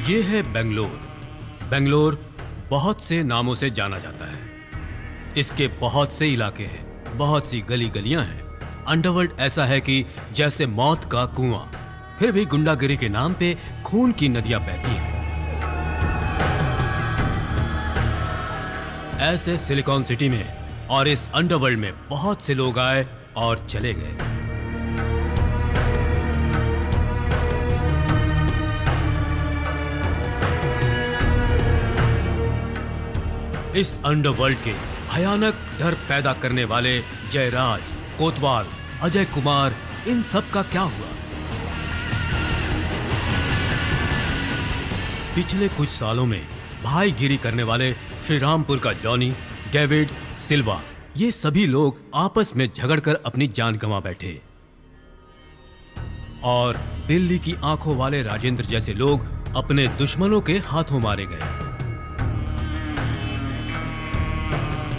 ये है बेंगलोर। बेंगलोर बहुत से नामों से जाना जाता है। इसके बहुत से इलाके हैं, बहुत सी गली गलियां हैं। अंडरवर्ल्ड ऐसा है कि जैसे मौत का कुआं, फिर भी गुंडागिरी के नाम पे खून की नदियां बहती हैं। ऐसे सिलिकॉन सिटी में और इस अंडरवर्ल्ड में बहुत से लोग आए और चले गए। इस अंडरवर्ल्ड के भयानक डर पैदा करने वाले जयराज, कोतवाल, अजय कुमार, इन सब का क्या हुआ? पिछले कुछ सालों में भाईगिरी करने वाले श्रीरामपुर का जॉनी, डेविड, सिल्वा, ये सभी लोग आपस में झगड़कर अपनी जान गंवा बैठे। और दिल्ली की आंखों वाले राजेंद्र जैसे लोग अपने दुश्मनों के हाथों मारे गए।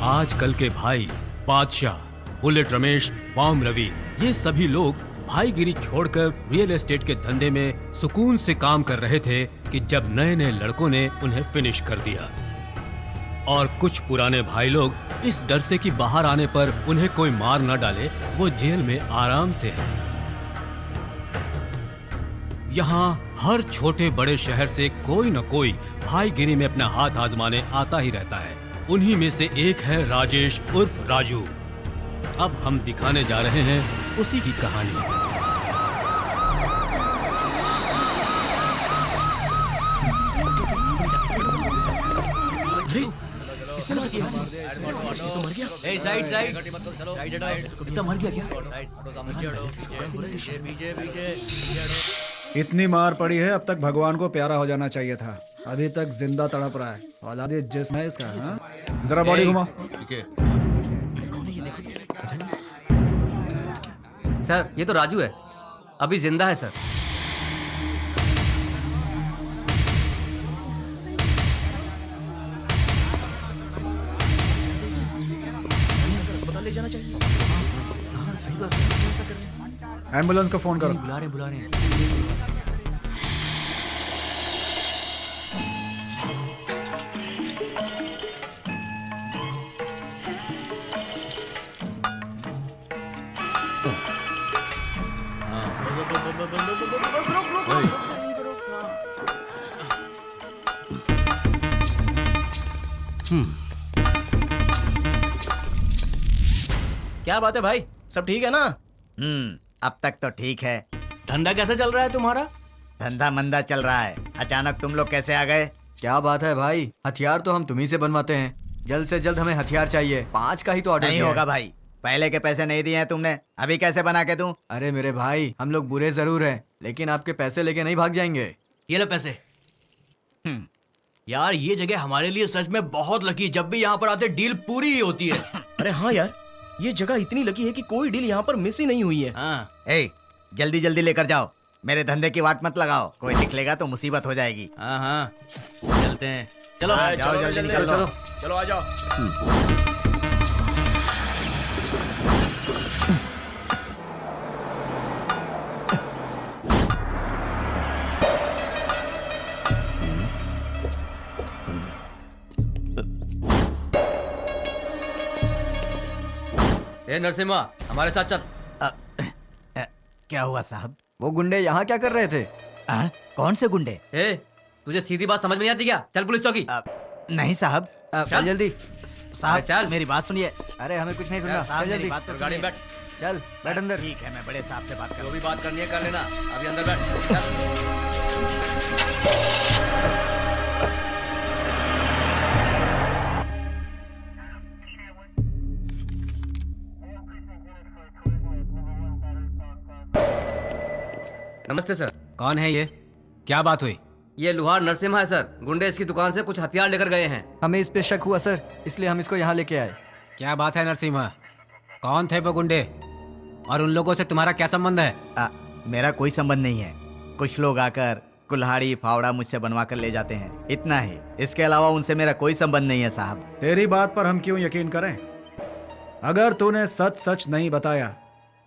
आजकल के भाई बादशाह, बुलेट रमेश, बॉम्ब रवि, ये सभी लोग भाईगिरी छोड़कर रियल एस्टेट के धंधे में सुकून से काम कर रहे थे कि जब नए नए लड़कों ने उन्हें फिनिश कर दिया। और कुछ पुराने भाई लोग इस डर से कि बाहर आने पर उन्हें कोई मार न डाले, वो जेल में आराम से हैं। यहाँ हर छोटे बड़े शहर से कोई न कोई भाईगिरी में अपना हाथ आजमाने आता ही रहता है। उन्हीं में से एक है राजेश उर्फ राजू। अब हम दिखाने जा रहे हैं उसी की कहानी। तो मर गया। साइड साइड तो मर गया क्या? इतनी मार पड़ी है, अब तक भगवान को प्यारा हो जाना चाहिए था। अभी तक जिंदा तड़प रहा है। औलादे जिस्म है इसका। हाँ? जरा बॉडी घुमा। सर ये तो राजू है, अभी जिंदा है सर। अस्पताल ले जाना चाहिए। हाँ सही बात है, कैसा कर रहे हैं? एम्बुलेंस को फोन करो। बुला रहे हैं। क्या बात है भाई, सब ठीक है ना? अब तक तो ठीक है। धंधा कैसा चल रहा है तुम्हारा? धंधा मंदा चल रहा है। अचानक तुम लोग कैसे आ गए? क्या बात है भाई, हथियार तो हम तुम्ही से बनवाते हैं। जल्द से जल्द हमें हथियार चाहिए। 5 का ही तो ऑर्डर नहीं होगा भाई, पहले के पैसे नहीं दिए हैं तुमने, अभी कैसे बना के दूं? अरे मेरे भाई, हम लोग बुरे जरूर हैं, लेकिन आपके पैसे लेके नहीं भाग जाएंगे। ये लो पैसे। यार ये जगह हमारे लिए सच में बहुत लकी है। जब भी यहाँ पर आते डील पूरी ही होती है। अरे हाँ यार, ये जगह इतनी लकी है कि कोई डील यहाँ पर मिस ही नहीं हुई है। हाँ। ए, जल्दी जल्दी लेकर जाओ, मेरे धंधे की वाट मत लगाओ। कोई निकलेगा तो मुसीबत हो जाएगी। हाँ चलते हैं। चलो जाओ जल्दी निकल लो। चलो आ जाओ। नरसिम्हा हमारे साथ चल। क्या हुआ साहब? वो गुंडे यहाँ क्या कर रहे थे? कौन से गुंडे? तुझे सीधी बात समझ में नहीं आती क्या? चल पुलिस चौकी। नहीं साहब। चल जल्दी। साहब चल। मेरी बात सुनिए। अरे हमें कुछ नहीं सुनना। साहब चल मेरी जल्दी। बात तो गाड़ी में सुनिए। बैठ। चल बैठ अंदर। ठीक है, मैं बड़े साहब से बात जो करूँ। भी बात करनी है कर लेना, अभी अंदर बैठ। चल। नमस्ते सर। कौन है ये? क्या बात हुई? ये लुहार नरसिम्हा है सर। गुंडे इसकी दुकान से कुछ हथियार लेकर गए हैं। हमें इस पे शक हुआ सर, इसलिए हम इसको यहाँ लेके आए। क्या बात है नरसिम्हा? कौन थे वो गुंडे और उन लोगों से तुम्हारा क्या संबंध है? मेरा कोई संबंध नहीं है। कुछ लोग आकर कुल्हाड़ी फावड़ा मुझसे बनवा कर ले जाते हैं, इतना ही। इसके अलावा उनसे मेरा कोई संबंध नहीं है साहब। तेरी बात पर हम क्यों यकीन करें? अगर तूने सच सच नहीं बताया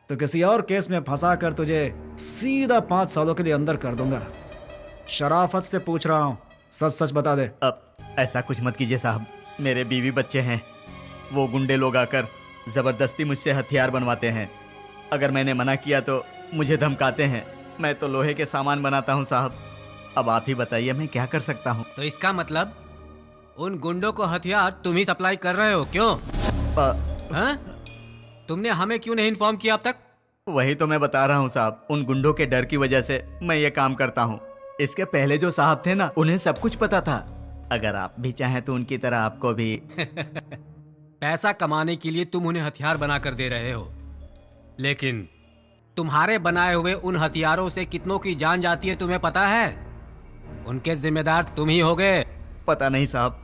तो किसी और केस में फंसा कर तुझे सीधा 5 सालों के लिए अंदर कर दूंगा। शराफत से पूछ रहा हूँ, सच सच बता दे। अब ऐसा कुछ मत कीजिए साहब, मेरे बीवी बच्चे हैं। वो गुंडे लोग आकर जबरदस्ती मुझसे हथियार बनवाते हैं। अगर मैंने मना किया तो मुझे धमकाते हैं। मैं तो लोहे के सामान बनाता हूँ साहब। अब आप ही बताइए मैं क्या कर सकता हूँ। तो इसका मतलब उन गुंडों को हथियार तुम ही सप्लाई कर रहे हो, क्यों? हाँ? तुमने हमें क्यों नहीं इन्फॉर्म किया अब तक? वही तो मैं बता रहा हूँ साहब, उन गुंडों के डर की वजह से मैं ये काम करता हूँ। इसके पहले जो साहब थे ना, उन्हें सब कुछ पता था। अगर आप भी चाहें तो उनकी तरह आपको भी पैसा कमाने के लिए तुम उन्हें हथियार बनाकर दे रहे हो, लेकिन तुम्हारे बनाए हुए उन हथियारों से कितनों की जान जाती है तुम्हें पता है? उनके जिम्मेदार तुम ही होगे। पता नहीं साहब,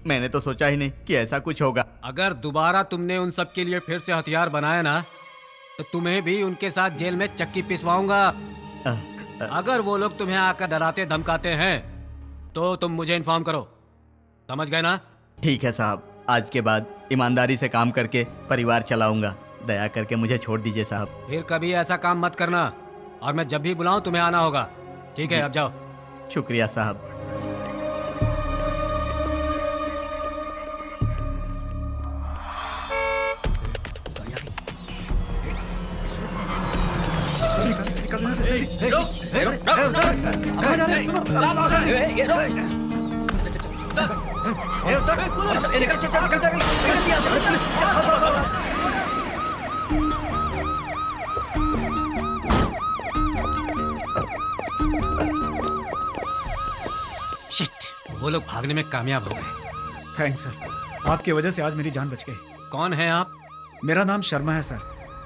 मैंने तो सोचा ही नहीं कि ऐसा कुछ होगा। अगर दोबारा तुमने उन सब के लिए फिर से हथियार बनाया ना, तो तुम्हें भी उनके साथ जेल में चक्की पिसवाऊंगा। अगर वो लोग तुम्हें आकर डराते धमकाते हैं तो तुम मुझे इन्फॉर्म करो, समझ गए ना? ठीक है साहब, आज के बाद ईमानदारी से काम करके परिवार चलाऊंगा। दया करके मुझे छोड़ दीजिए साहब। फिर कभी ऐसा काम मत करना, और मैं जब भी बुलाऊं तुम्हें आना होगा। ठीक है, अब जाओ। शुक्रिया साहब। शिट, वो लोग भागने में कामयाब हो गए। थैंक्स सर, आपकी वजह से आज मेरी जान बच गई। कौन है आप? मेरा नाम शर्मा है सर,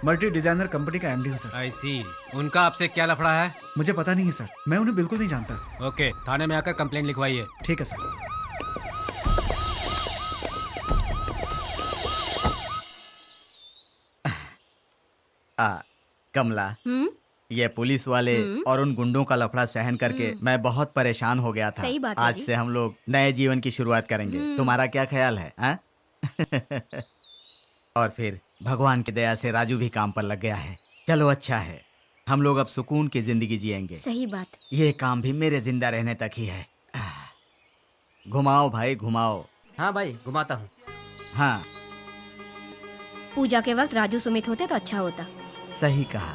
मल्टी डिजाइनर कंपनी का एमडी हूँ सर। आई सी। उनका आपसे क्या लफड़ा है? मुझे पता नहीं है सर, मैं उन्हें बिल्कुल नहीं जानता। ओके, थाने में आकर कंप्लेंट लिखवाइए। ठीक है सर। कमला, ये पुलिस वाले और उन गुंडों का लफड़ा सहन करके मैं बहुत परेशान हो गया था। सही बात है आज जी। से हम लोग नए जीवन की शुरुआत करेंगे। तुम्हारा क्या ख्याल है, हाँ? और फिर भगवान की दया से राजू भी काम पर लग गया है। चलो अच्छा है, हम लोग अब सुकून की जिंदगी जिएंगे। सही बात। ये काम भी मेरे जिंदा रहने तक ही है। घुमाओ भाई घुमाओ। हाँ भाई, घुमाता हूँ। हाँ पूजा के वक्त राजू सुमित होते तो अच्छा होता। सही कहा।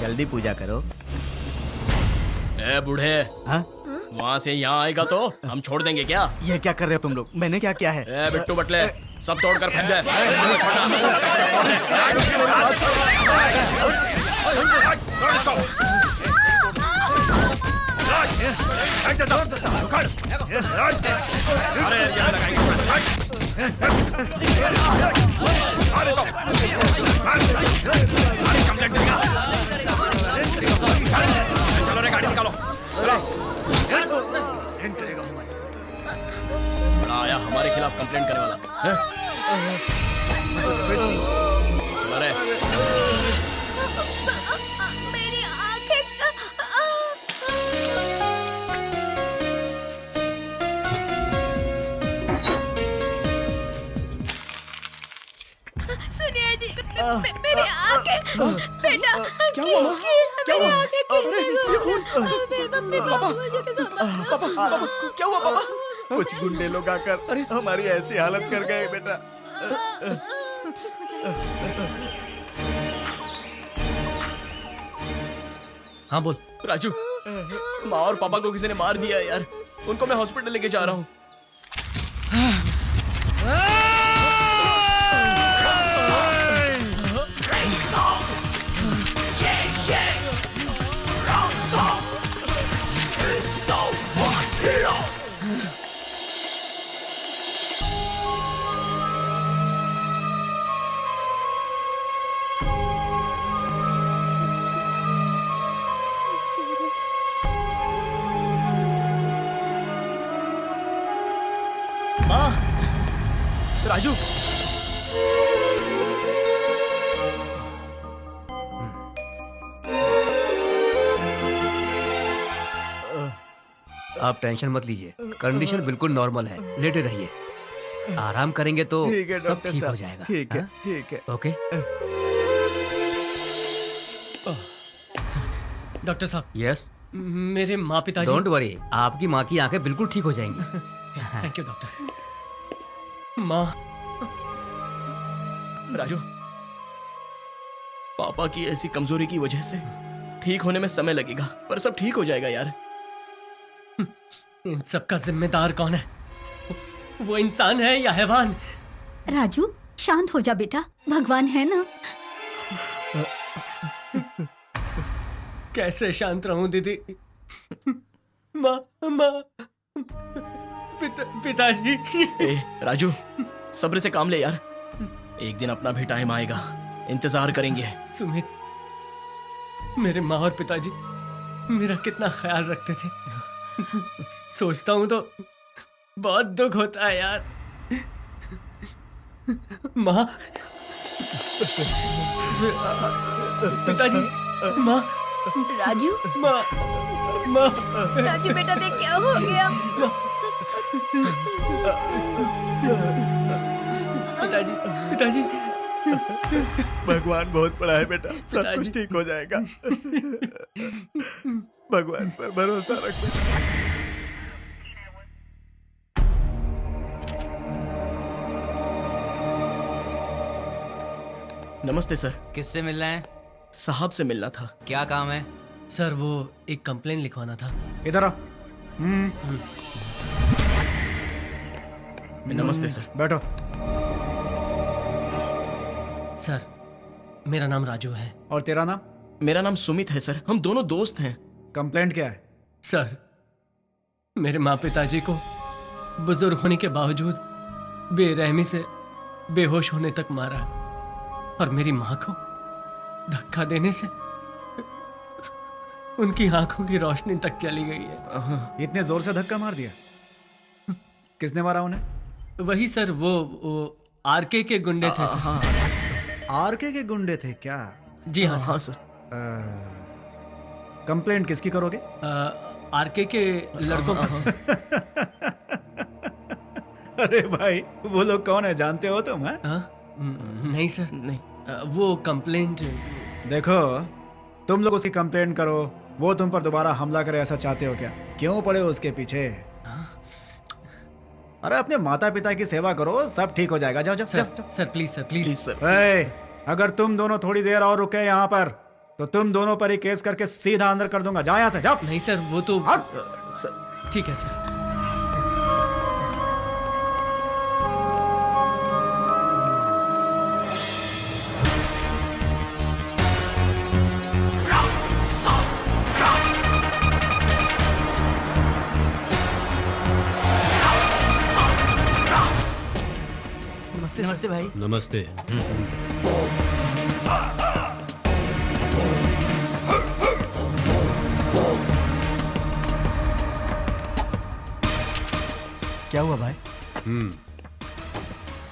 जल्दी पूजा करो। ए बूढ़े, हाँ? वहाँ से यहाँ आएगा तो हम छोड़ देंगे क्या? ये क्या कर रहे हो तुम लोग? मैंने क्या किया है? ए बिट्टू बटले, सब तोड़कर फेंक दे। अरे यहाँ लगाएंगे। अरे सब कंप्लेंट देगा। चलो रे, गाड़ी निकालो। बड़ा आया हमारे खिलाफ कंप्लेंट करने वाला है? चलो रे। मेरी आंखें। सुनिए जी, मेरी आंखें। बेटा, क्या हुआ? क्या हुआ? क्या हुआ पापा? कुछ गुंडे लोग आकर हमारी ऐसी हालत कर गए बेटा। हाँ बोल। राजू, माँ और पापा को किसी ने मार दिया यार। उनको मैं हॉस्पिटल लेके जा रहा हूँ। माँ, राजू। आप टेंशन मत लीजिए, कंडीशन बिल्कुल नॉर्मल है, लेटे रहिए। आराम करेंगे तो ठीक है सब डॉक्टर ठीक हो साहब, जाएगा। ठीक है हाँ? ठीक है। ओके। डॉक्टर साहब, यस, मेरे माँ पिताजी। डोंट वरी, आपकी माँ की आंखें बिल्कुल ठीक हो जाएंगी। Thank you doctor. माँ। राजू, पापा की ऐसी कमजोरी की वजह से ठीक होने में समय लगेगा, पर सब ठीक हो जाएगा यार। इन सब का जिम्मेदार कौन है? वो इंसान है या हैवान? राजू शांत हो जा बेटा, भगवान है ना। कैसे शांत रहूं दीदी? माँ माँ, पिताजी। ए राजू, सब्र से काम ले यार, एक दिन अपना भी टाइम आएगा, इंतजार करेंगे। सुमित, मेरे माँ और पिताजी मेरा कितना ख्याल रखते थे। सोचता हूं तो बहुत दुख होता है यार। माँ, पिताजी, माँ, राजू, माँ, माँ, राजू बेटा देख क्या हो गया। पिताजी, पिताजी। भगवान बहुत बड़ा है बेटा, सब पिताजी। कुछ ठीक हो जाएगा। भगवान पर भरोसा रख बेटा। नमस्ते सर। किससे मिलना है? साहब से मिलना था। क्या काम है? सर वो एक कंप्लेन लिखवाना था। इधर आओ। नमस्ते सर। बैठो। सर मेरा नाम राजू है। और तेरा नाम? मेरा नाम सुमित है सर, हम दोनों दोस्त हैं। कंप्लेंट क्या है? सर मेरे माँ पिताजी को बुजुर्ग होने के बावजूद बेरहमी से बेहोश होने तक मारा, और मेरी माँ को धक्का देने से उनकी आंखों की रोशनी तक चली गई है। इतने जोर से धक्का मार दिया? किसने मारा उन्हें? वही सर, वो आरके के गुंडे थे सर। आरके के गुंडे थे क्या? जी हाँ हाँ सर। सर। कंप्लेंट किसकी करोगे? आरके के लड़कों पर सर। अरे भाई, वो लोग कौन है, जानते हो तुम? हैं? नहीं सर, नहीं। वो कंप्लेंट। देखो, तुम लोग उसकी कंप्लेंट करो, वो तुम पर दोबारा हमला करे, ऐसा चाहते हो क्या? क्यों पड़े हो उसके पीछे? अरे अपने माता पिता की सेवा करो, सब ठीक हो जाएगा। जाओ जाओ सर, जाओ, जाओ। Sir please sir, please. Please sir. ए, अगर तुम दोनों थोड़ी देर और रुके यहाँ पर तो तुम दोनों पर ही केस करके सीधा अंदर कर दूंगा। जाओ यहाँ से, जाओ। नहीं सर, वो तो सर ठीक है सर। नमस्ते भाई। नमस्ते। क्या हुआ भाई?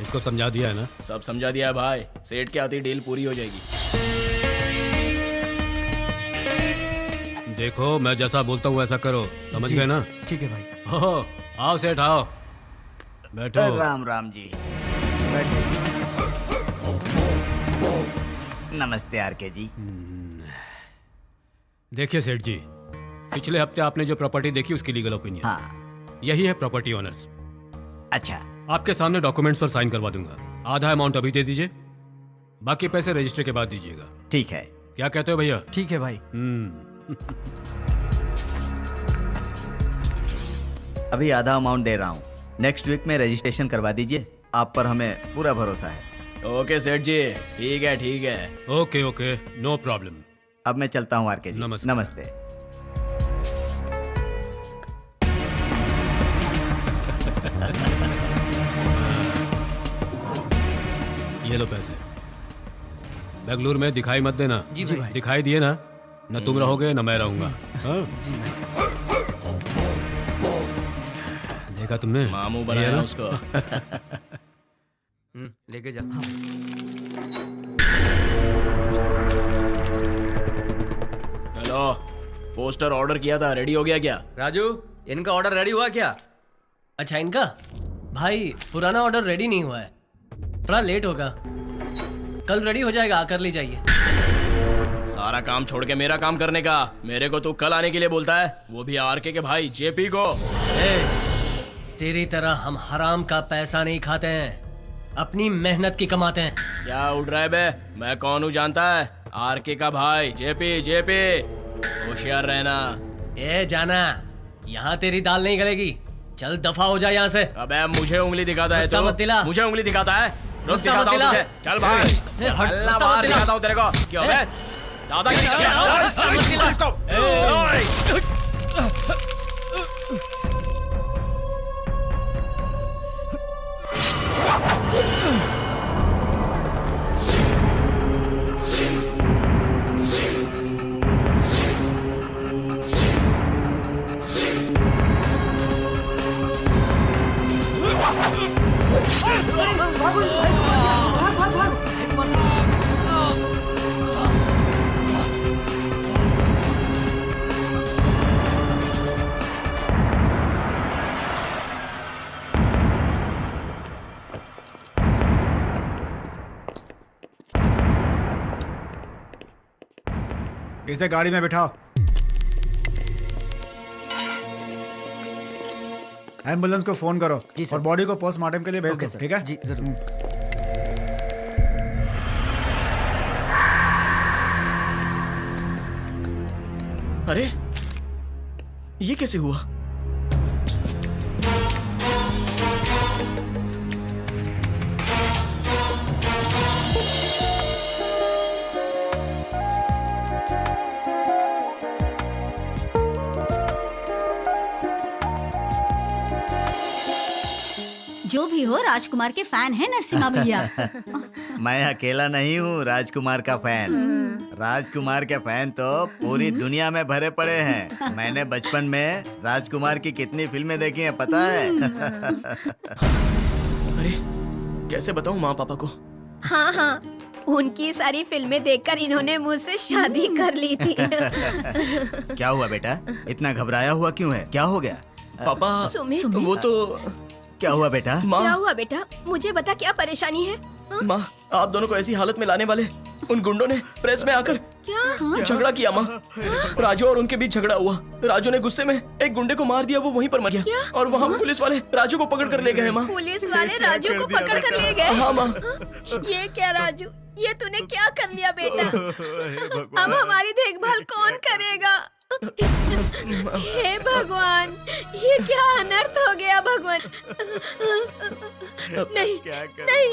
इसको समझा दिया है ना? सब समझा दिया है भाई, सेठ के आती डील पूरी हो जाएगी। देखो, मैं जैसा बोलता हूँ वैसा करो, समझ गए ना? ठीक है भाई। ओह, आओ सेठ आओ, बैठो। राम राम जी। बैठिए। नमस्ते आरके जी। देखिए सेठ जी, पिछले हफ्ते आपने जो प्रॉपर्टी देखी उसकी लीगल ओपिनियन, हाँ। यही है प्रॉपर्टी ओनर्स। अच्छा। आपके सामने डॉक्यूमेंट्स पर साइन करवा दूंगा। आधा अमाउंट अभी दे दीजिए, बाकी पैसे रजिस्टर के बाद दीजिएगा। ठीक है। क्या कहते हो भैया? ठीक है भाई। अभी आधा अमाउंट दे रहा हूँ, नेक्स्ट वीक में रजिस्ट्रेशन करवा दीजिए। आप पर हमें पूरा भरोसा है। ओके सेठ जी, ठीक है ठीक है। Okay okay, no problem. अब मैं चलता हूँ आरके जी। नमस्ते। नमस्ते। ये लो पैसे। बेंगलुरु में दिखाई मत देना। जी भाई। दिखाई दिए ना, न तुम रहोगे न मैं रहूंगा। हाँ? जी भाई। देखा तुमने? मामू ये बनाया ना? उसको। लेके जा। हेलो, पोस्टर ऑर्डर किया था, रेडी हो गया क्या? राजू, इनका ऑर्डर रेडी हुआ क्या? अच्छा इनका भाई पुराना ऑर्डर रेडी नहीं हुआ है, थोड़ा लेट होगा, कल रेडी हो जाएगा, आकर ले जाइए। सारा काम छोड़ के मेरा काम करने का मेरे को तू कल आने के लिए बोलता है, वो भी आरके के भाई जेपी को। तेरी तरह हम हराम का पैसा नहीं खाते हैं, अपनी मेहनत की कमाते हैं। क्या उड़ रहा है बे? मैं कौन हूँ जानता है? आरके का भाई जेपी। जेपी होशियार रहना। ए जाना, यहाँ तेरी दाल नहीं गलेगी, चल दफा हो जा यहाँ से। अबे मुझे उंगली दिखाता है गुस्सा तू? मत दिला। मुझे उंगली दिखाता है? रोज गुस्सा मत दिखाता हूँ दिला। तुझे। चल भाग। अल्लाह बाहर दिखाता हूँ तेरे को। क्यों बे? दादागिरी कर रहा है? गुस्सा मत दिला। इसको। इसे गाड़ी में बिठाओ, एम्बुलेंस को फोन करो और बॉडी को पोस्टमार्टम के लिए भेज दो, ठीक है? जी जरूर। अरे ये कैसे हुआ? जो भी हो राजकुमार के फैन है नरसिम्हा भैया। मैं अकेला नहीं हूँ राजकुमार का फैन। राजकुमार के फैन तो पूरी दुनिया में भरे पड़े हैं। मैंने बचपन में राजकुमार की कितनी फिल्में देखी हैं पता है? अरे कैसे बताऊं माँ पापा को? हाँ हाँ, उनकी सारी फिल्में देखकर इन्होंने मुझसे शादी कर ली थी। क्या हुआ बेटा, इतना घबराया हुआ क्यों है? क्या हो गया? पापा सुमित, वो तो क्या हुआ बेटा? क्या माँ हुआ बेटा? मुझे बता, क्या परेशानी है? माँ आप दोनों को ऐसी हालत में लाने वाले उन गुंडों ने प्रेस में आकर क्या? झगड़ा किया माँ। राजू और उनके बीच झगड़ा हुआ। राजू ने गुस्से में एक गुंडे को मार दिया, वो वहीं पर मर गया। और वहाँ पुलिस वाले राजू को पकड़ कर ले गए माँ। पुलिस वाले राजू को पकड़ कर ले गए? हाँ माँ। ये क्या राजू, ये तूने क्या कर लिया बेटा? अब हमारी देखभाल कौन करेगा? हे भगवान, ये क्या अनर्थ हो गया भगवान। नहीं नहीं,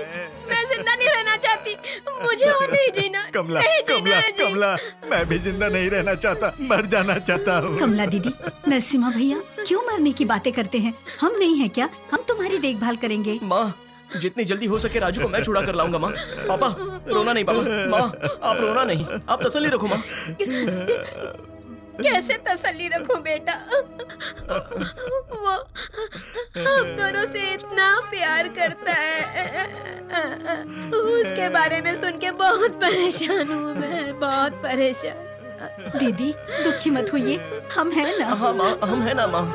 मैं जिंदा नहीं रहना चाहती, मुझे और नहीं जीना। कमला, नहीं जीना कमला, है जी। कमला, मैं भी जिंदा नहीं रहना चाहता, मर जाना चाहता हूँ। कमला दीदी, नरसिम्हा भैया क्यों मरने की बातें करते हैं? हम नहीं है क्या? हम तुम्हारी देखभाल करेंगे। माँ जितनी जल्दी हो सके राजू को मैं छुड़ा कर लाऊंगा माँ। पापा रोना नहीं पापा। माँ आप रोना नहीं, आप तसल्ली रखो माँ। कैसे तसल्ली रखूं बेटा? वो हम दोनों से इतना प्यार करता है, उसके बारे में सुन के बहुत परेशान हूँ मैं, बहुत परेशान। दीदी दुखी मत होइए, हम हैं ना। हाँ माँ हम है ना माँ।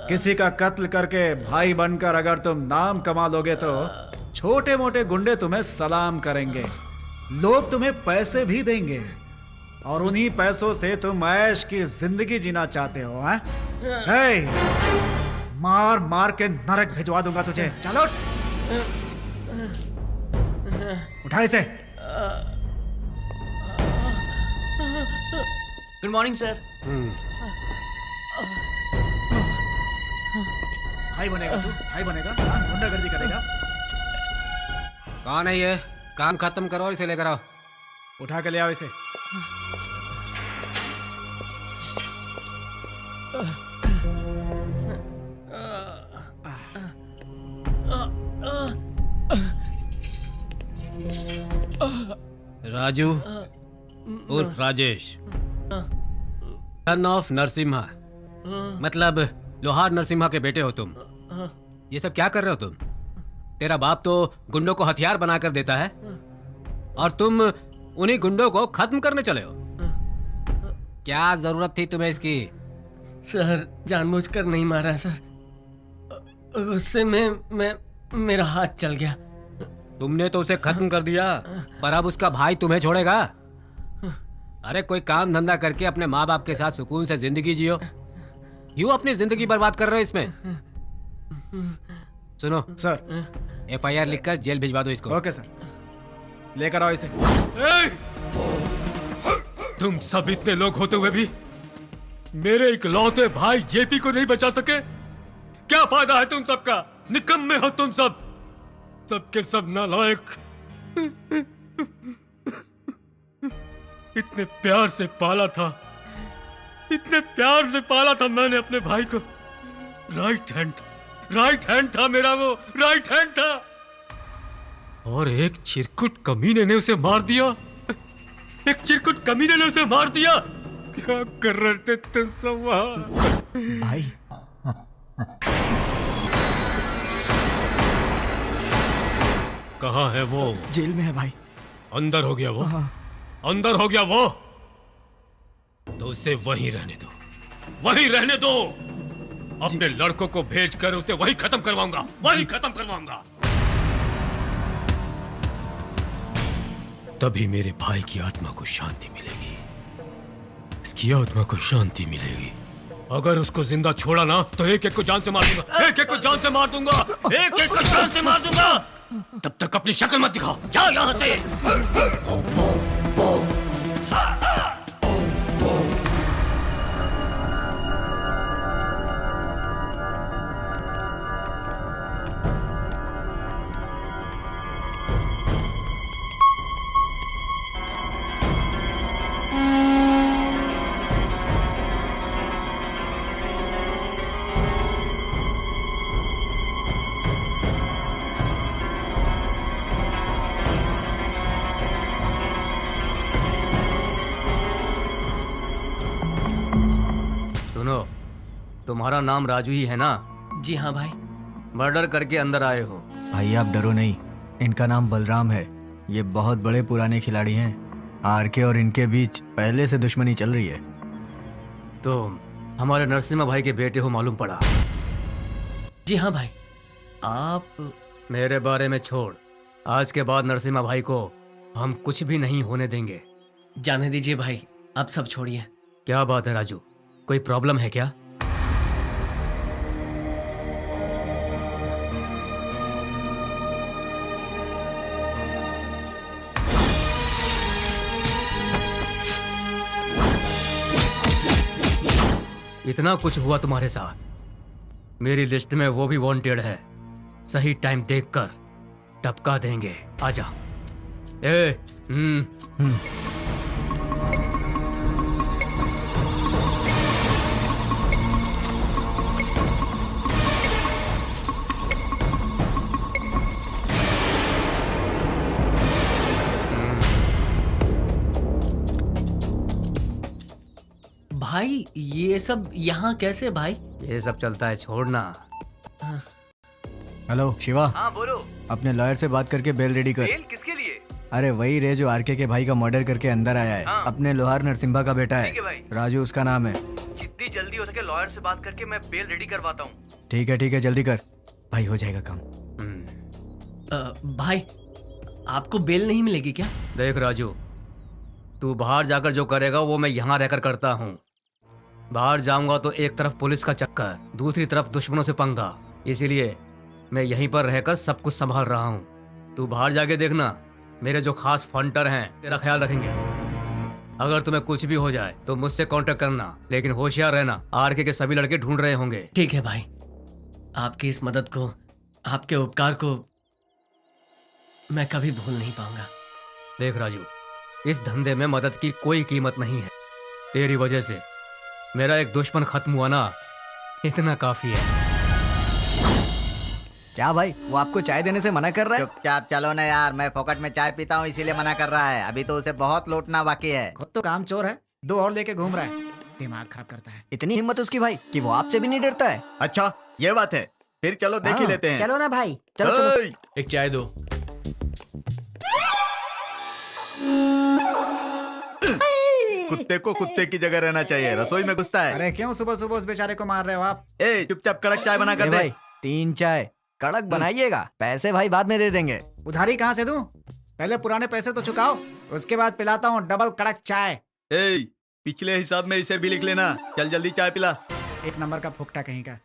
किसी का कत्ल करके भाई बनकर अगर तुम नाम कमा लोगे तो छोटे मोटे गुंडे तुम्हें सलाम करेंगे, लोग तुम्हें पैसे भी देंगे और उन्हीं पैसों से तुम ऐश की जिंदगी जीना चाहते हो, हैं? हे, मार मार के नरक भिजवा दूंगा तुझे। चलो उठा इसे। Good morning sir. भाई बनेगा तू? भाई बनेगा? हाँ, गुंडागर्दी करेगा? कौन है ये? काम खत्म करो और इसे लेकर आओ। उठा के ले आओ इसे। राजू उर्फ राजेश, सन ऑफ नरसिम्हा, मतलब लोहार नरसिम्हा के बेटे हो तुम। ये सब क्या कर रहे हो तुम? तेरा बाप तो गुंडों को हथियार बनाकर देता है और तुम उन्हीं गुंडों को खत्म करने चले हो। क्या जरूरत थी तुम्हें इसकी? सर जानबूझकर नहीं मारा सर, गुस्से में मैं मेरा हाथ चल गया। तुमने तो उसे खत्म कर दिया, पर अब उसका भाई तुम्हें छोड़ेगा? अरे कोई काम धंधा करके अपने माँ बाप के साथ सुकून से जिंदगी जियो, क्यों अपनी जिंदगी बर्बाद कर रहे हो इसमें? सुनो सर। FIR लिखकर जेल भिजवा दो इसको। ओके सर, लेकर आओ इसे। तुम सब इतने लोग होते हुए भी मेरे इकलौते भाई JP को नहीं बचा सके? क्या फायदा है तुम सबका? निकम्मे हो तुम सब, सबके सब नालायक। इतने प्यार से पाला था, इतने प्यार से पाला था मैंने अपने भाई को। राइट हैंड था मेरा, वो राइट हैंड था, और एक चिरकुट कमीने ने उसे मार दिया। एक चिरकुट कमीने ने उसे मार दिया। क्या कर रहे थे तुम सब वहां? भाई कहाँ है वो? जेल में है भाई। अंदर हो गया वो? अंदर हो गया वो? तो उसे वहीं रहने दो, वहीं रहने दो। अपने लड़कों को भेजकर उसे वहीं खत्म करवाऊंगा, वहीं खत्म करवाऊंगा। तभी मेरे भाई की आत्मा को शांति मिलेगी, इसकी आत्मा को शांति मिलेगी। अगर उसको जिंदा छोड़ा ना तो एक एक को जान से मार दूंगा, एक एक को जान से मार दूंगा, एक एक को जान से मार दूंगा। तब तक अपनी शक्ल मत दिखाओ, जाओ यहां से। तुम्हारा नाम राजू ही है ना? जी हाँ भाई। मर्डर करके अंदर आए हो? भाई आप डरो नहीं, इनका नाम बलराम है। ये बहुत बड़े पुराने खिलाड़ी हैं। RK और इनके बीच पहले से दुश्मनी चल रही है। तो हमारे नरसिम्हा भाई के बेटे हो मालूम पड़ा? जी हाँ भाई। आप मेरे बारे में छोड़, आज के बाद नरसिम्हा भाई को हम कुछ भी नहीं होने देंगे। जाने दीजिए भाई, आप सब छोड़िए। क्या बात है राजू, कोई प्रॉब्लम है क्या? इतना कुछ हुआ तुम्हारे साथ, मेरी लिस्ट में वो भी वांटेड है। सही टाइम देखकर टपका देंगे। आजा। भाई ये सब यहाँ कैसे भाई? ये सब चलता है, छोड़ना। हेलो शिवा। हाँ बोलो। अपने लॉयर से बात करके बेल रेडी कर। बेल किसके लिए? अरे वही रे जो RK के भाई का मर्डर करके अंदर आया है। हाँ। अपने लोहार नरसिम्हा का बेटा ठीक है भाई। है, राजू उसका नाम है। जितनी जल्दी हो सके लॉयर से बात करके मैं बेल रेडी करवाता हूँ। ठीक है जल्दी कर भाई, हो जाएगा काम। भाई आपको बेल नहीं मिलेगी क्या? देख राजू, तू बाहर जाकर जो करेगा वो मैं यहाँ रहकर करता हूँ। बाहर जाऊंगा तो एक तरफ पुलिस का चक्कर, दूसरी तरफ दुश्मनों से पंगा, इसीलिए मैं यहीं पर रहकर सब कुछ संभाल रहा हूँ। तू बाहर जाके देखना, मेरे जो खास फंटर हैं तेरा ख्याल रखेंगे। अगर तुम्हें कुछ भी हो जाए तो मुझसे कांटेक्ट करना, लेकिन होशियार रहना, RK के सभी लड़के ढूंढ रहे होंगे। ठीक है भाई, आपकी इस मदद को, आपके उपकार को मैं कभी भूल नहीं पाऊंगा। देख राजू, इस धंधे में मदद की कोई कीमत नहीं है। तेरी वजह से मेरा एक दुश्मन खत्म हुआ ना, इतना काफी है। क्या भाई, वो आपको चाय देने से मना कर रहा है? चुपचाप चलो ना यार, मैं फोकट में चाय पीता हूँ इसीलिए मना कर रहा है। अभी तो उसे बहुत लूटना बाकी है। खुद तो काम चोर है, 2 और लेके घूम रहा है, दिमाग खराब करता है। इतनी हिम्मत उसकी भाई कि वो आपसे भी नहीं डरता है। अच्छा ये बात है, फिर चलो देख ही लेते हैं। चलो ना भाई, चलो चलो। ओए, एक चाय दो। कुत्ते को कुत्ते की जगह रहना चाहिए, रसोई में घुसता है। अरे क्यों सुबह सुबह उस बेचारे को मार रहे हो आप? ए चुपचाप कड़क चाय बना कर ए दे। भाई 3 चाय कड़क बनाइएगा, पैसे भाई बाद में दे देंगे। उधारी कहाँ से दूं? पहले पुराने पैसे तो चुकाओ, उसके बाद पिलाता हूँ डबल कड़क चाय। ए पिछले हिसाब में इसे भी लिख लेना। चल जल्दी चाय पिला। 1 नंबर का फुकटा कहीं का।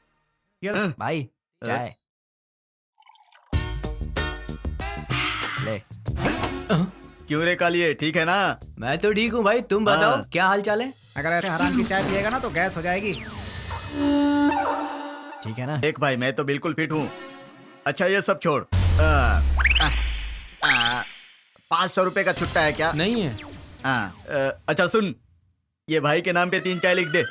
ये लो। भाई चाय ले। क्यों रे कालिए, ठीक है ना? मैं तो ठीक हूँ भाई, तुम बताओ हाँ। क्या हाल चाल है? अगर ऐसे हराम की चाय पिएगा ना तो गैस हो जाएगी। ठीक है ना? देख भाई मैं तो बिल्कुल फिट हूँ। अच्छा ये सब छोड़। 500 रुपए का छुट्टा है क्या? नहीं है। अच्छा सुन, ये भाई के नाम पे 3 चाय लिख दे।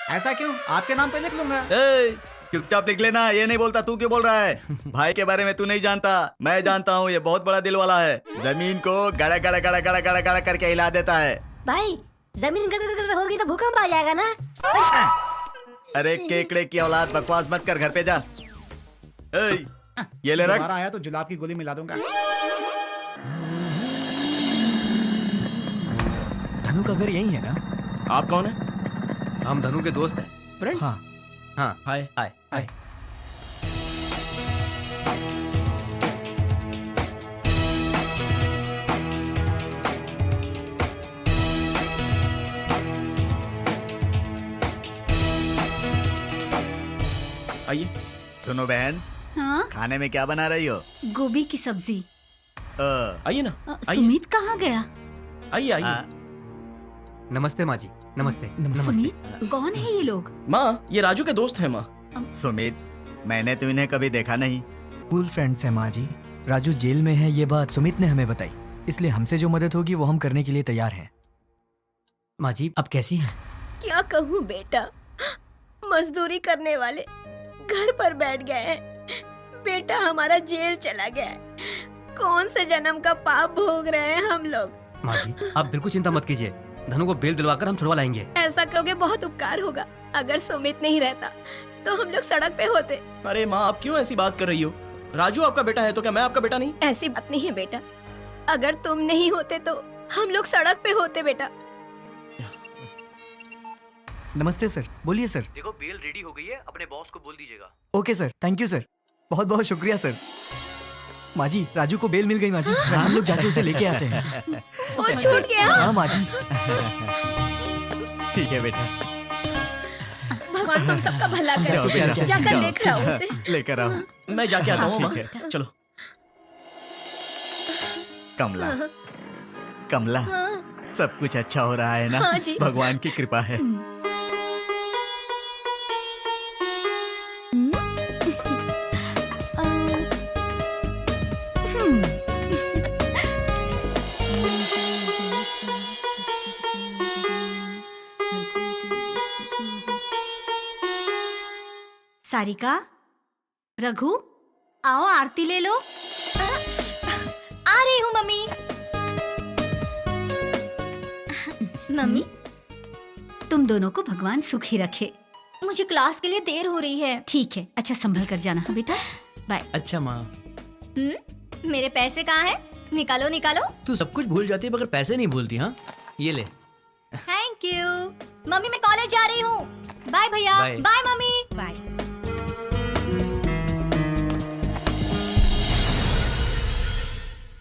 ऐसा क्यों? आपके नाम पे लिख लूंगा। ए, चुपचाप लिख लेना। ये नहीं बोलता, तू क्यों बोल रहा है? भाई के बारे में तू नहीं जानता, मैं जानता हूँ। ये बहुत बड़ा दिल वाला है, जमीन को गड़ा गड़ा गड़ा गड़ा गड़ा गड़ा करके हिला देता है। भाई जमीन गड़गड़ होगी तो भूकंप आ जाएगा ना। अरे केकड़े की औलाद, बकवास मत कर, घर पे जा। ए, ये ले रख। दोबारा आया तो जुलाब की गोली मिला दूंगा। धनु का घर यही है ना? आप कौन है? हम धनु के दोस्त हैं। फ्रेंड्स? हाँ। हाँ हाय। हाय हाय। आइए। सुनो बहन, हाँ, खाने में क्या बना रही हो? गोभी की सब्जी। आइए ना। आइए सुमित कहाँ गया? आइए आइए। आ, नमस्ते माँ जी, नमस्ते। सुमित कौन है ये लोग? माँ ये राजू के दोस्त हैं माँ। सुमित, मैंने तो इन्हें कभी देखा नहीं। स्कूल फ्रेंड्स है माँ जी। राजू जेल में है, ये बात सुमित ने हमें बताई, इसलिए हमसे जो मदद होगी वो हम करने के लिए तैयार हैं। माँ जी अब कैसी हैं? क्या कहूँ बेटा, मजदूरी करने वाले घर पर बैठ गए हैं। बेटा हमारा जेल चला गया है। कौन से जन्म का पाप भोग रहे हैं हम लोग। माँ जी आप बिल्कुल चिंता मत कीजिए, धनु को बेल दिलवाकर हम छुड़वा लाएंगे। ऐसा करोगे बहुत उपकार होगा। अगर सुमित नहीं रहता तो हम लोग सड़क पे होते। अरे माँ आप क्यों ऐसी बात कर रही हो? राजू आपका बेटा है तो क्या मैं आपका बेटा नहीं? ऐसी बात नहीं है बेटा, अगर तुम नहीं होते तो हम लोग सड़क पे होते बेटा। नमस्ते सर, बोलिए सर। देखो बेल रेडी हो गई है, अपने बॉस को बोल दीजिएगा। Okay sir, thank you sir, बहुत बहुत शुक्रिया सर। माँ जी राजू को बेल मिल गई माँ जी, हम लोग जाके उसे लेके आते हैं। वो छूट गया। हाँ माँ जी। ठीक है बेटा, भगवान तुम सबका भला जाओ करे। बेटा, जाकर जाओ। लेकर आओ उसे। लेकर आओ। मैं जाके आता हूँ माँ। ठीक चलो। कमला, कमला, हाँ। सब कुछ अच्छा हो रहा है ना? हाँ जी। भगवान की कृपा है। सारिका, रघु, आओ आरती ले लो। आ रही हूँ मम्मी। मम्मी तुम दोनों को भगवान सुखी रखे। मुझे क्लास के लिए देर हो रही है। ठीक है, अच्छा संभल कर जाना हाँ बेटा, बाय। अच्छा माँ, मेरे पैसे कहाँ हैं? निकालो निकालो। तू सब कुछ भूल जाती है मगर पैसे नहीं भूलती। हाँ ये ले। थैंक यू मम्मी, मैं कॉलेज जा रही हूँ। बाय भैया। बाय। Bye mummy. बाय।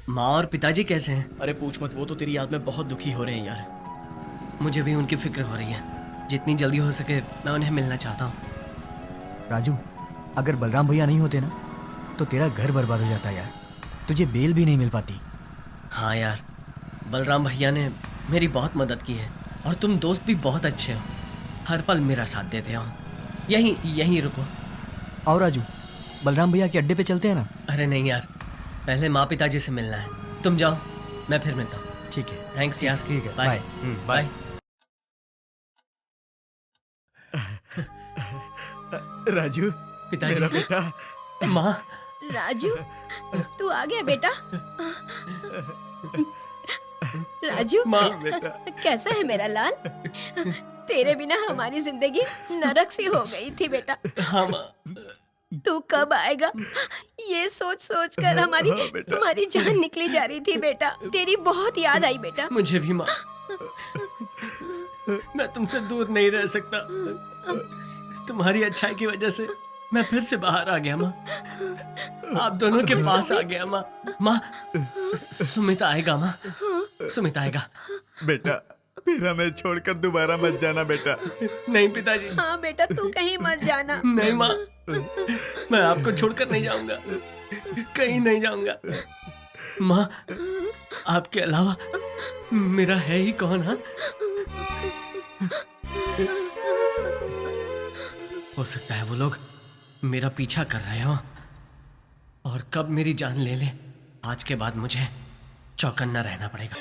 माँ और पिताजी कैसे हैं? अरे पूछ मत, वो तो तेरी याद में बहुत दुखी हो रहे हैं यार। मुझे भी उनकी फिक्र हो रही है। जितनी जल्दी हो सके मैं उन्हें मिलना चाहता हूँ। राजू अगर बलराम भैया नहीं होते ना तो तेरा घर बर्बाद हो जाता यार, तुझे बेल भी नहीं मिल पाती। हाँ यार, बलराम भैया ने मेरी बहुत मदद की है और तुम दोस्त भी बहुत अच्छे हो, हर पल मेरा साथ देते हो। यहीं रुको। और राजू बलराम भैया के अड्डे पे चलते हैं ना? अरे नहीं यार, पहले माँ पिताजी से मिलना है। तुम जाओ, मैं फिर मिलता हूँ। ठीक है। थैंक्स यार। ठीक है, बाय। बाय। राजू, पिताजी। मेरा बेटा। माँ। राजू तू आ गया बेटा। राजू माँ। कैसा है मेरा लाल? तेरे बिना हमारी जिंदगी नरक सी हो गई थी बेटा। हाँ माँ, तू कब आएगा? ये सोच सोच कर हमारी जान निकली जा रही थी बेटा। तेरी बहुत याद आई बेटा। मुझे भी माँ। मैं तुमसे दूर नहीं रह सकता। तुम्हारी अच्छाई की वजह से मैं फिर से बाहर आ गया माँ। आप दोनों के पास आ गया माँ। माँ, सुमित आएगा माँ। सुमित आएगा। बेटा फिर हमें छोड़कर दोबारा मत जाना बेटा। नहीं पिताजी। हाँ बेटा, तू कहीं मत जाना। नहीं माँ, मैं आपको छोड़कर नहीं जाऊंगा, कहीं नहीं जाऊंगा। माँ, आपके अलावा मेरा है ही कौन? हाँ, हो सकता है वो लोग मेरा पीछा कर रहे हो और कब मेरी जान ले ले। आज के बाद मुझे चौकन्ना रहना पड़ेगा।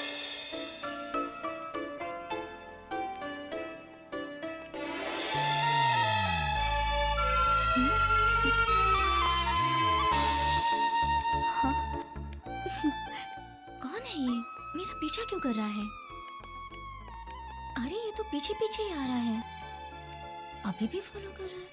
कौन है ये? मेरा पीछा क्यों कर रहा है? अरे ये तो पीछे पीछे ही आ रहा है। अभी भी फॉलो कर रहा है।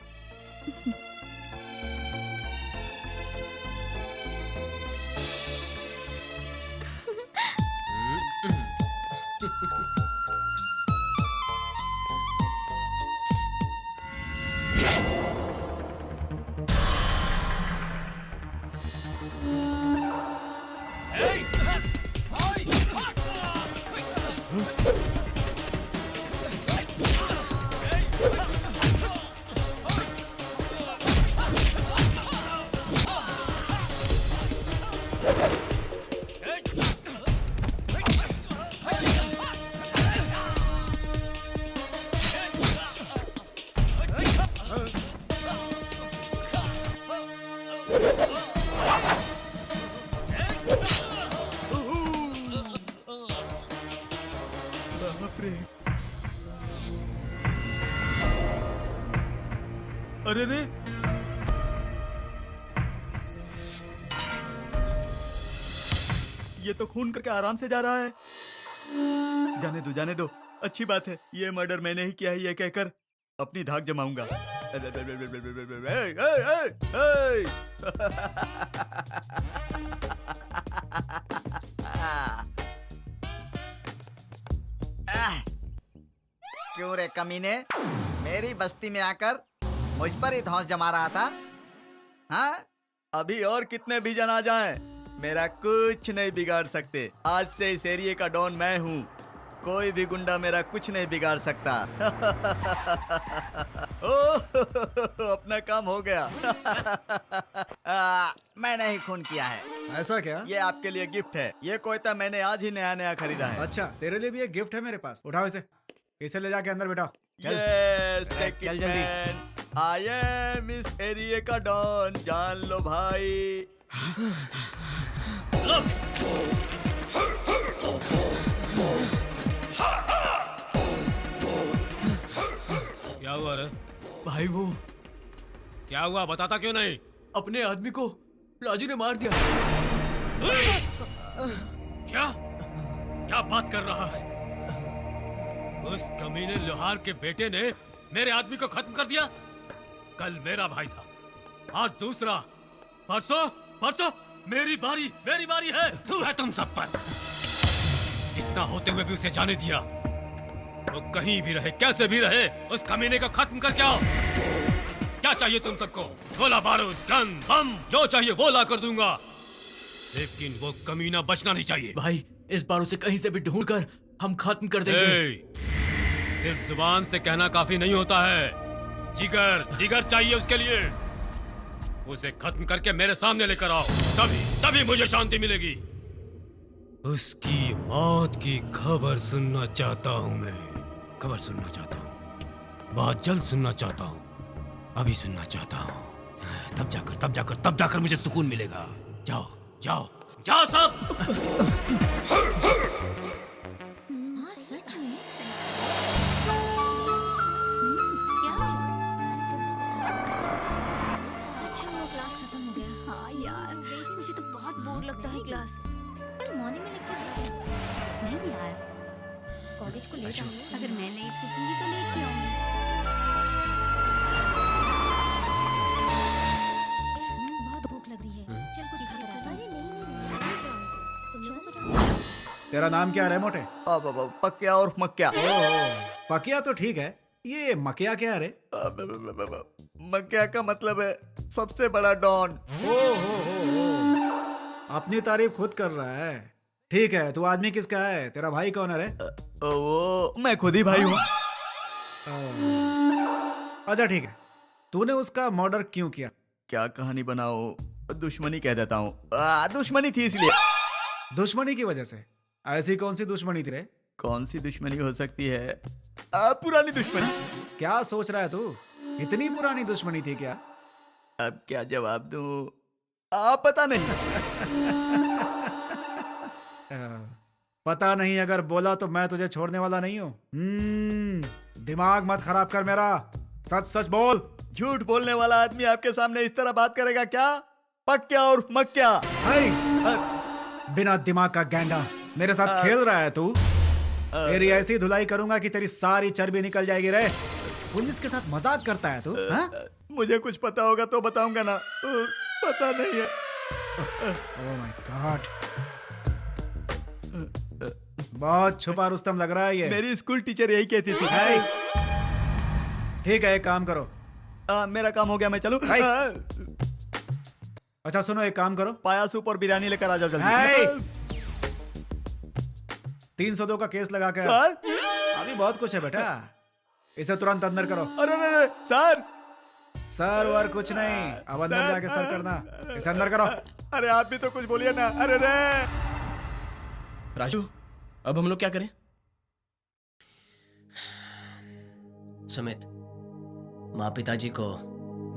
अरे रे, ये तो खून करके आराम से जा रहा है। जाने दो, अच्छी बात है। ये मर्डर मैंने ही किया है ये कहकर अपनी धाक जमाऊंगा। क्यों रे कमीने, मेरी बस्ती में आकर मुझ पर ही धौंस जमा रहा था? हाँ, अभी और कितने भी जन आ जाएं, मेरा कुछ नहीं बिगाड़ सकते। आज से इस एरिया का डॉन मैं हूँ। कोई भी गुंडा मेरा कुछ नहीं बिगाड़ सकता। अपना काम हो गया। मैंने ही खून किया है। ऐसा क्या? ये आपके लिए गिफ्ट है। ये कोयता मैंने आज ही नया खरीदा है। अच्छा, तेरे लिए भी एक गिफ्ट है मेरे पास। उठाओ इसे ले जाके अंदर बैठाओ। Yes, take it, man. I am इस एरिया का डॉन, जान लो भाई। क्या हुआ रे? भाई वो क्या हुआ, बताता क्यों नहीं? अपने आदमी को राजू ने मार दिया। क्या बात कर रहा है? उस कमीने लोहार के बेटे ने मेरे आदमी को खत्म कर दिया। कल मेरा भाई था, आज दूसरा, परसों मेरी बारी है। तू है तुम सब पर। इतना होते हुए भी उसे जाने दिया। वो कहीं भी रहे, कैसे भी रहे, उस कमीने को खत्म करके आओ। क्या चाहिए तुम सबको? गोला बारूद, गन, बम, जो चाहिए वो ला कर दूंगा, लेकिन वो कमीना बचना नहीं चाहिए। भाई, इस बार उसे कहीं से भी ढूंढकर हम खत्म कर देंगे। सिर्फ जुबान से कहना काफी नहीं होता है। जिगर चाहिए उसके लिए। उसे खत्म करके मेरे सामने लेकर आओ, तभी मुझे शांति मिलेगी। उसकी मौत की खबर सुनना चाहता हूं मैं। खबर सुनना चाहता हूं, बहुत जल्द सुनना चाहता हूं, अभी सुनना चाहता हूं। तब जाकर मुझे सुकून मिलेगा। जाओ सब। हाँ, सच में? अच्छा वो क्लास खत्म हो गया। हाँ यार, मुझे तो बहुत बोर लगता है क्लास। कल मॉर्निंग में लेक्चर है क्या? नहीं यार, कॉलेज को लेट आऊंगी। अगर मैं लेट उठूंगी तो लेट ही आऊंगी। तेरा नाम क्या है मोटे? पक्या और मक्या। पकिया तो ठीक है, ये मकिया क्या है रे? मक्या का मतलब है सबसे बड़ा डॉन। अपनी तारीफ खुद कर रहा है। ठीक है, तू आदमी किसका है? तेरा भाई कौन है रे? वो मैं खुद ही भाई हूँ। अच्छा ठीक है, तूने उसका मर्डर क्यों किया? क्या कहानी बनाओ, दुश्मनी कह देता हूँ। दुश्मनी थी इसलिए। दुश्मनी की वजह से? ऐसी कौन सी दुश्मनी थी रे? कौन सी दुश्मनी हो सकती है? पुरानी दुश्मनी। क्या सोच रहा है तू? इतनी पुरानी दुश्मनी थी क्या? अब क्या जवाब दूं? पता नहीं। पता नहीं अगर बोला तो मैं तुझे छोड़ने वाला नहीं हूँ। दिमाग मत खराब कर मेरा, सच सच बोल। झूठ बोलने वाला आदमी आपके सामने इस तरह बात करेगा क्या? पक्या और मक्या। बिना दिमाग का गैंडा, मेरे साथ खेल रहा है तू? तेरी ऐसी धुलाई करूंगा कि तेरी सारी चर्बी निकल जाएगी रे। पुलिस के साथ मजाक करता है तू? मुझे कुछ पता होगा तो बताऊंगा ना, पता नहीं है। ओह माय गॉड, बहुत छुपा रुस्तम लग रहा है ये। मेरी स्कूल टीचर यही कहती थी। ठीक है, एक काम करो। मेरा काम हो गया, मैं चलूं? अच्छा सुनो, एक काम करो, पाया सूप और बिरयानी लेकर आ जाओ जल्दी। 302 का केस लगा के। सर अभी बहुत कुछ है बेटा, इसे तुरंत अंदर करो। अरे सर, सर वर कुछ नहीं, अब अंदर जाके सर करना। इसे अंदर करो। अरे आप भी तो कुछ बोलिए ना। अरे राजू, अब हम लोग क्या करें? सुमित, माँ पिताजी को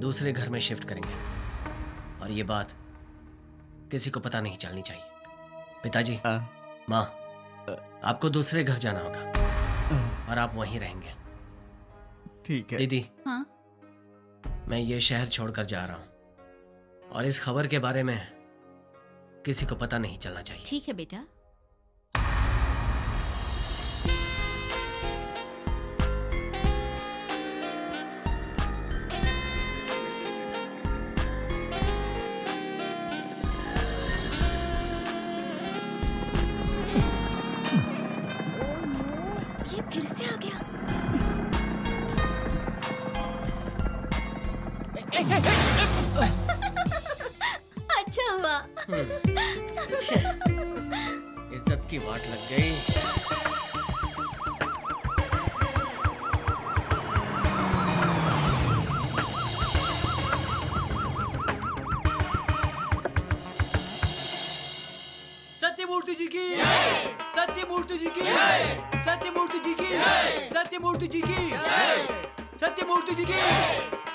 दूसरे घर में शिफ्ट करेंगे और ये बात किसी को पता नहीं चलनी चाहिए। पिताजी, माँ, आपको दूसरे घर जाना होगा और आप वहीं रहेंगे। ठीक है। दीदी, हाँ? मैं ये शहर छोड़कर जा रहा हूँ और इस खबर के बारे में किसी को पता नहीं चलना चाहिए। ठीक है बेटा। ये फिर से आ गया। अच्छा हुआ। इज्जत की वाट लग गई। सत्यमूर्ति जी की, सत्यमूर्ति जी की, सत्यमूर्ति जी की, सत्यमूर्ति जी की, सत्यमूर्ति जी की,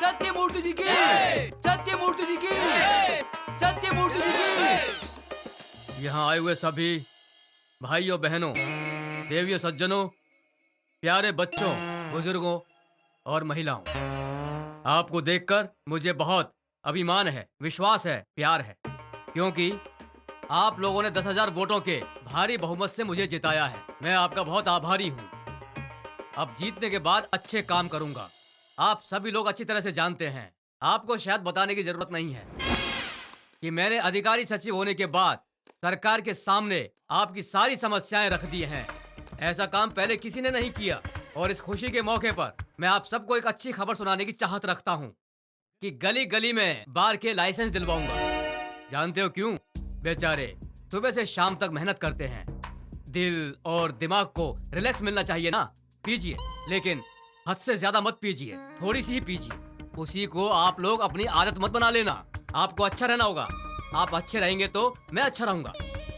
सत्यमूर्ति जी की, सत्यमूर्ति जी की, सत्यमूर्ति जी की। यहाँ आए हुए सभी भाइयों बहनों, देवियों सज्जनों, प्यारे बच्चों, बुजुर्गों और महिलाओं, आपको देखकर मुझे बहुत अभिमान है, विश्वास है, प्यार है, क्योंकि आप लोगों ने 10,000 वोटों के भारी बहुमत से मुझे जिताया है। मैं आपका बहुत आभारी हूँ। अब जीतने के बाद अच्छे काम करूंगा। आप सभी लोग अच्छी तरह से जानते हैं, आपको शायद बताने की जरूरत नहीं है कि मैंने अधिकारी सचिव होने के बाद सरकार के सामने आपकी सारी समस्याएं रख दी हैं। ऐसा काम पहले किसी ने नहीं किया और इस खुशी के मौके पर मैं आप सबको एक अच्छी खबर सुनाने की चाहत रखता हूँ कि गली गली में बार के लाइसेंस दिलवाऊंगा। जानते हो क्यों? बेचारे सुबह से शाम तक मेहनत करते हैं, दिल और दिमाग को रिलैक्स मिलना चाहिए ना। पीजिए, लेकिन हद से ज्यादा मत पीजिए, थोड़ी सी ही पीजिए। उसी को आप लोग अपनी आदत मत बना लेना। आपको अच्छा रहना होगा। आप अच्छे रहेंगे तो मैं अच्छा रहूंगा,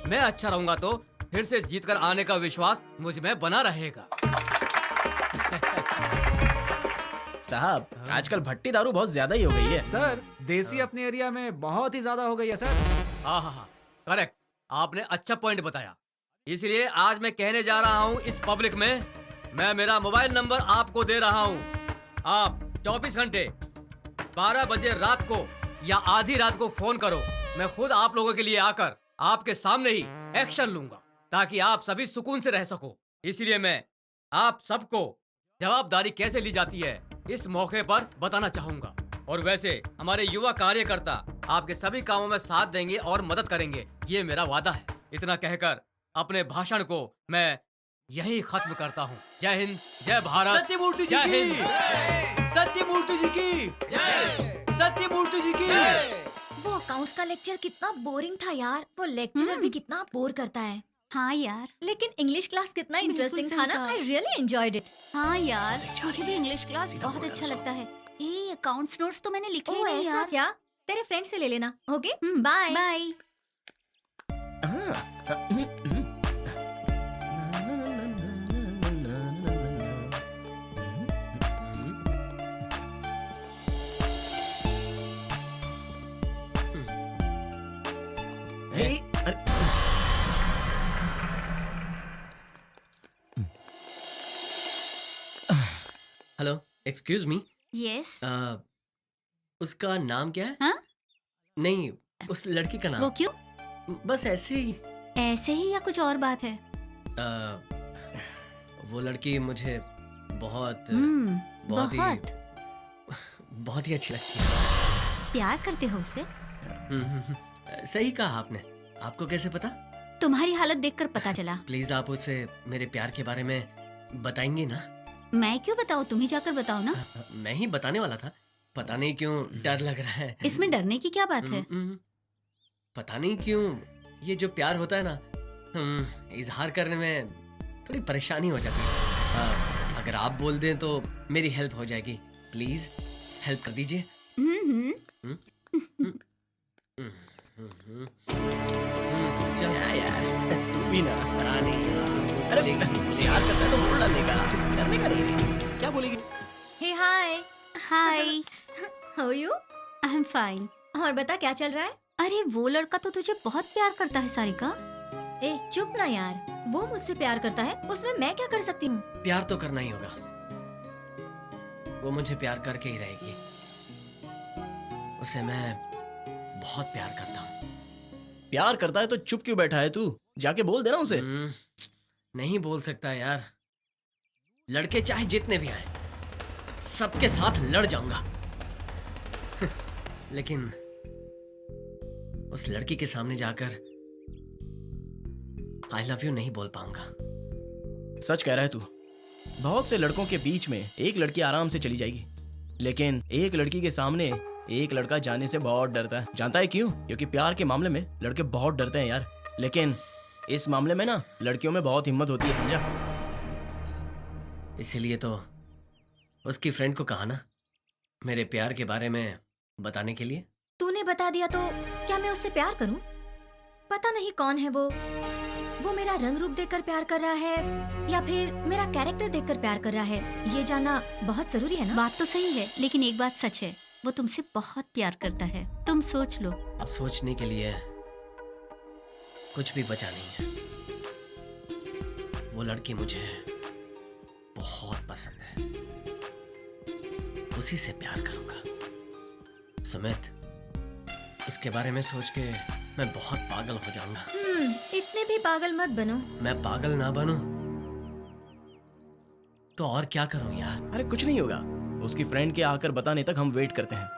मैं अच्छा रहूंगा तो फिर से जीत कर आने का विश्वास मुझ में बना रहेगा। साहब, आजकल भट्टी दारू बहुत ज्यादा ही हो गई है। सर, देसी अपने एरिया में बहुत ही ज्यादा हो गई है सर। हाँ, करेक्ट, आपने अच्छा पॉइंट बताया। इसलिए आज मैं कहने जा रहा हूँ इस पब्लिक में, मैं मेरा मोबाइल नंबर आपको दे रहा हूँ। आप 24 घंटे 12 बजे रात को या आधी रात को फोन करो, मैं खुद आप लोगों के लिए आकर आपके सामने ही एक्शन लूंगा ताकि आप सभी सुकून से रह सको। इसलिए मैं आप सबको जवाबदारी कैसे ली जाती है इस मौके पर बताना चाहूंगा। और वैसे हमारे युवा कार्यकर्ता आपके सभी कामों में साथ देंगे और मदद करेंगे, ये मेरा वादा है। इतना कहकर अपने भाषण को मैं यही खत्म करता हूँ। जय हिंद, जय भारत, सत्यमूर्ति जी जय की हिंद। सत्यमूर्ति जी की सत्यमूर्ति जी की। वो अकाउंट्स का लेक्चर कितना बोरिंग था यार। वो लेक्चरर भी कितना बोर करता है। हाँ यार, लेकिन इंग्लिश क्लास कितना इंटरेस्टिंग था ना। सही आई रियली एंजॉयड इट। हाँ यार, मुझे भी इंग्लिश क्लास बहुत अच्छा लगता है। ये अकाउंट्स नोट्स तो मैंने लिखे ही ओ नहीं ऐसा यार। क्या? तेरे फ्रेंड से ले लेना। Okay bye bye. Hello, excuse me. Yes. उसका नाम क्या है? हाँ? नहीं, उस लड़की का नाम। वो क्यों? बस ऐसे ही। ऐसे ही या कुछ और बात है? वो लड़की मुझे बहुत बहुत बहुत ही अच्छी लगती है। प्यार करते हो उससे? सही कहा आपने। आपको कैसे पता? तुम्हारी हालत देखकर पता चला। प्लीज आप उसे मेरे प्यार के बारे में बताएंगे ना? मैं क्यों बताऊँ, तुम ही जाकर बताओ ना। मैं ही बताने वाला था। पता नहीं क्यों डर लग रहा है। इसमें डरने की क्या बात है? पता नहीं क्यों ये जो प्यार होता है ना, इजहार करने में थोड़ी परेशानी हो जाती है। अगर आप बोल दें तो मेरी हेल्प हो जाएगी। प्लीज हेल्प कर दीजिए। चल यार, तू भी ना। अरे यार करता है तो बोल डालेगा, करने का नहीं रे। क्या बोलेगी? Hey hi. Hi. How you? I am fine. और बता क्या चल रहा है? अरे वो लड़का तो तुझे बहुत प्यार करता है सारिका। ए चुप ना यार। वो मुझसे प्यार करता है, उसमें मैं क्या कर सकती हूँ? प्यार तो करना ही होगा। वो मुझे प्यार करके ही रहेगी। उसे मैं बहुत प्यार करता हूँ। प्यार करता है तो चुप क्यों बैठा है तू? जाके बोल देना उसे। नहीं बोल सकता यार। लड़के चाहे जितने भी आए, सबके साथ लड़ जाऊंगा। लेकिन उस लड़की के सामने जाकर आई लव यू नहीं बोल पाऊंगा। सच कह रहा है तू। बहुत से लड़कों के बीच में एक लड़की आराम से चली जाएगी, लेकिन एक लड़की के सामने एक लड़का जाने से बहुत डरता है। जानता है क्यों? क्योंकि प्यार के मामले में लड़के बहुत डरते हैं यार। लेकिन इस मामले में ना लड़कियों में बहुत हिम्मत होती है, समझा? इसीलिए तो उसकी फ्रेंड को कहा ना मेरे प्यार के बारे में बताने के लिए। तूने बता दिया तो क्या मैं उससे प्यार करूं? पता नहीं कौन है वो मेरा रंग रूप देखकर प्यार कर रहा है या फिर मेरा कैरेक्टर देखकर प्यार कर रहा है, ये जानना बहुत जरूरी है ना। बात तो सही है, लेकिन एक बात सच है, वो तुमसे बहुत प्यार करता है। तुम सोच लो। अब सोचने के लिए कुछ भी बचा नहीं है। वो लड़की मुझे बहुत पसंद है, उसी से प्यार करूंगा। सुमित, उसके बारे में सोच के मैं बहुत पागल हो जाऊंगा। इतने भी पागल मत बनो। मैं पागल ना बनूं तो और क्या करूं यार? अरे कुछ नहीं होगा। उसकी फ्रेंड के आकर बताने तक हम वेट करते हैं,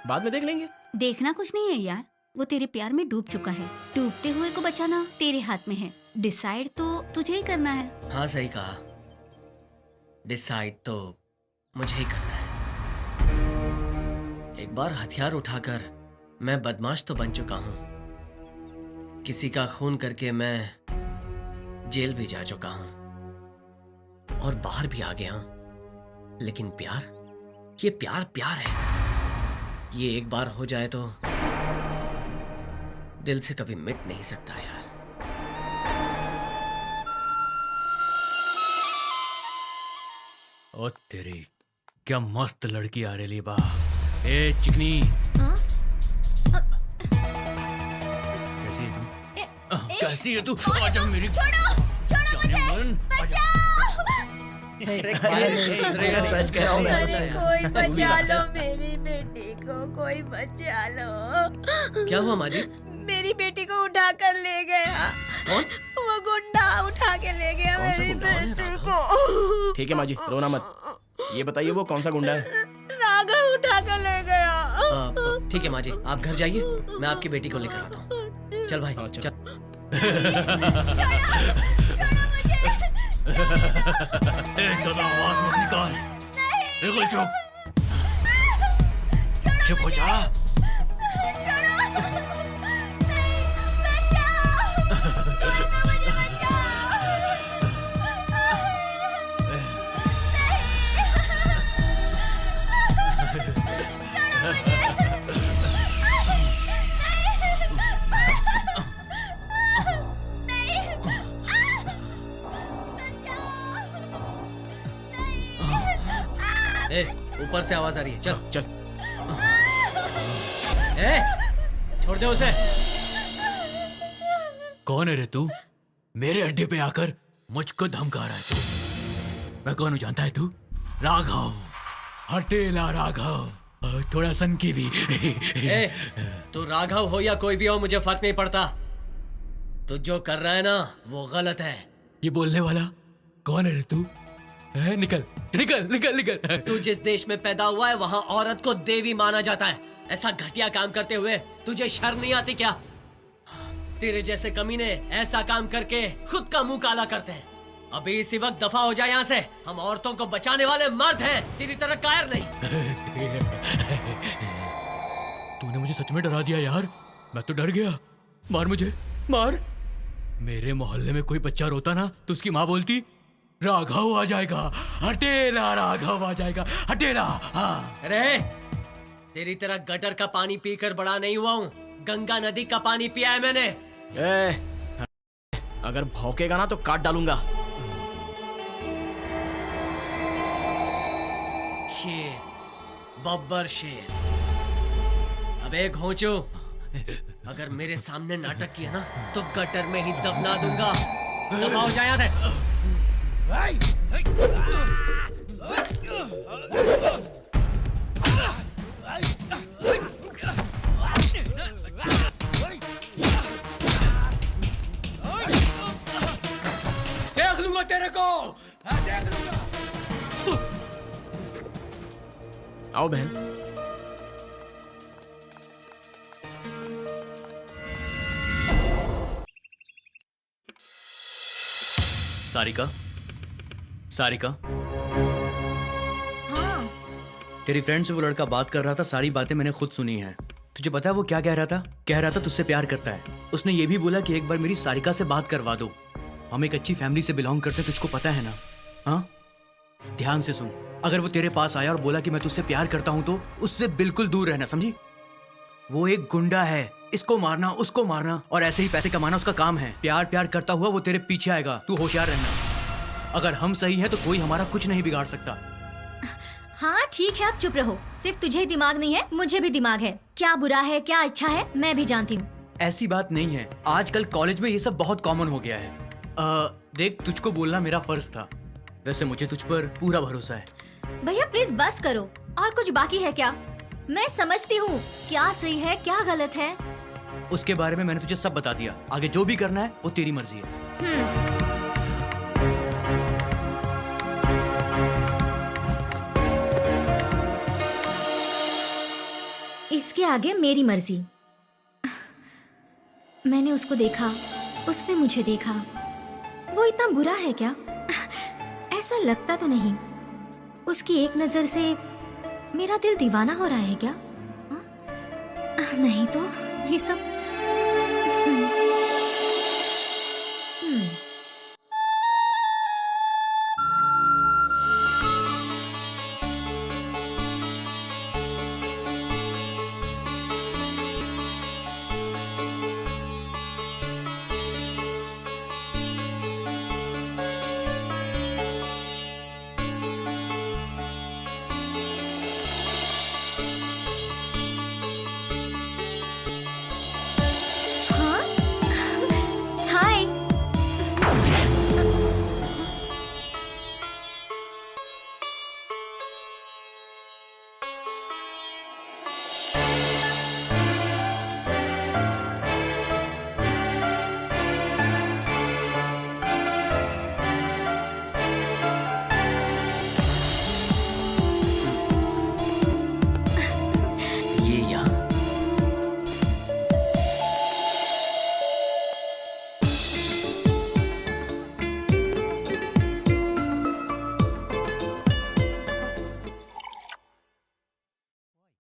बाद में देख लेंगे। देखना कुछ नहीं है यार, वो तेरे प्यार में डूब चुका है। डूबते हुए को बचाना तेरे हाथ में है। डिसाइड तो तुझे ही करना है। हाँ सही कहा, डिसाइड तो मुझे ही करना है। एक बार हथियार उठाकर मैं बदमाश तो बन चुका हूं, किसी का खून करके मैं जेल भी जा चुका हूं और बाहर भी आ गया हूं। लेकिन प्यार, ये प्यार प्यार है। ये एक बार हो जाए तो दिल से कभी मिट नहीं सकता यार। ओ तेरी, क्या मस्त लड़की आ रही बा। ए चिकनी, कैसी है तू? कैसी है तू? आजा मेरी। छोड़ो सच कह रहा हूँ। अरे कोई बचा लो मेरी बेटी को, कोई बचा लो। क्या हुआ माँ जी? मेरी बेटी को उठा कर ले गया। कौन? वो गुंडा उठा के ले गया कौन सा मेरी गुंडा? बेटी को। ठीक है माँ जी, रोना मत। ये बताइए वो कौन सा गुंडा है? राघव उठा कर ले गया। ठीक है माँ जी, आप घर जाइए, मैं आपकी बेटी को लेकर आता हूँ। चल भाई चल। ज़्यादा आवाज मत निकाल। बिल्कुल चुप। चुप हो जा। ए, ऊपर से आवाज आ रही है। चल चल। ए, छोड़ दे उसे। कौन है रे तू? मेरे अड्डे पे आकर मुझको धमका रहा है तू? मैं कौन हूँ जानता है तू? राघव, हटेला राघव, थोड़ा सनकी भी। ए, तू राघव हो या कोई भी हो, मुझे फर्क नहीं पड़ता। तू जो कर रहा है ना, वो गलत है। ये बोलने वाला कौन है रे तू? निकल निकल निकल निकल। तू जिस देश में पैदा हुआ है वहाँ औरत को देवी माना जाता है। ऐसा घटिया काम करते हुए तुझे शर्म नहीं आती क्या? तेरे जैसे कमीने ऐसा काम करके खुद का मुंह काला करते हैं। अभी इसी वक्त दफा हो जाए यहाँ से। हम औरतों को बचाने वाले मर्द हैं, तेरी तरह कायर नहीं। तूने मुझे सच में डरा दिया यार। मैं तो डर गया। मार मुझे, मार। मेरे मोहल्ले में कोई बच्चा रोता ना तो उसकी माँ बोलती राघव आ जाएगा, हटेला राघव आ जाएगा, हटेला। हाँ। अरे तेरी तरह गटर का पानी पीकर बड़ा नहीं हुआ हूँ। गंगा नदी का पानी पिया है मैंने। अगर भौंकेगा ना तो काट डालूंगा। शेर, बब्बर शेर। अब एक घोंचू, अगर मेरे सामने नाटक किया ना तो गटर में ही दफना दूंगा। दफा हो जाए यहाँ से। देख लूंगा तेरे को, देख लूंगा। आओ बहन। सारिका, सारिका। हाँ। तेरी फ्रेंड से वो लड़का बात कर रहा था, सारी बातें मैंने खुद सुनी है। तुझे पता है वो क्या कह रहा था? कह रहा था तुझसे प्यार करता है। उसने ये भी बोला कि एक बार मेरी सारिका से बात करवा दो। हम एक अच्छी फैमिली से बिलोंग करते हैं, तुझको पता है ना? हाँ, ध्यान से सुन। अगर वो तेरे पास आया और बोला कि मैं तुझसे प्यार करता हूं तो उससे बिल्कुल दूर रहना, समझी? वो एक गुंडा है। इसको मारना, उसको मारना और ऐसे ही पैसे कमाना उसका काम है। प्यार प्यार करता हुआ वो तेरे पीछे आएगा। तू होशियार रहना। अगर हम सही हैं तो कोई हमारा कुछ नहीं बिगाड़ सकता। हाँ ठीक है, आप चुप रहो। सिर्फ तुझे ही दिमाग नहीं है, मुझे भी दिमाग है। क्या बुरा है क्या अच्छा है मैं भी जानती हूँ। ऐसी बात नहीं है। आजकल कॉलेज में ये सब बहुत कॉमन हो गया है। देख, तुझको बोलना मेरा फर्ज था। वैसे मुझे तुझ पर पूरा भरोसा है। भैया प्लीज बस करो। और कुछ बाकी है क्या? मैं समझती हूँ क्या सही है क्या गलत है। उसके बारे में मैंने तुझे सब बता दिया। आगे जो भी करना है वो तेरी मर्जी है। इसके आगे मेरी मर्जी। मैंने उसको देखा, उसने मुझे देखा। वो इतना बुरा है क्या? ऐसा लगता तो नहीं। उसकी एक नजर से मेरा दिल दीवाना हो रहा है क्या? नहीं तो ये सब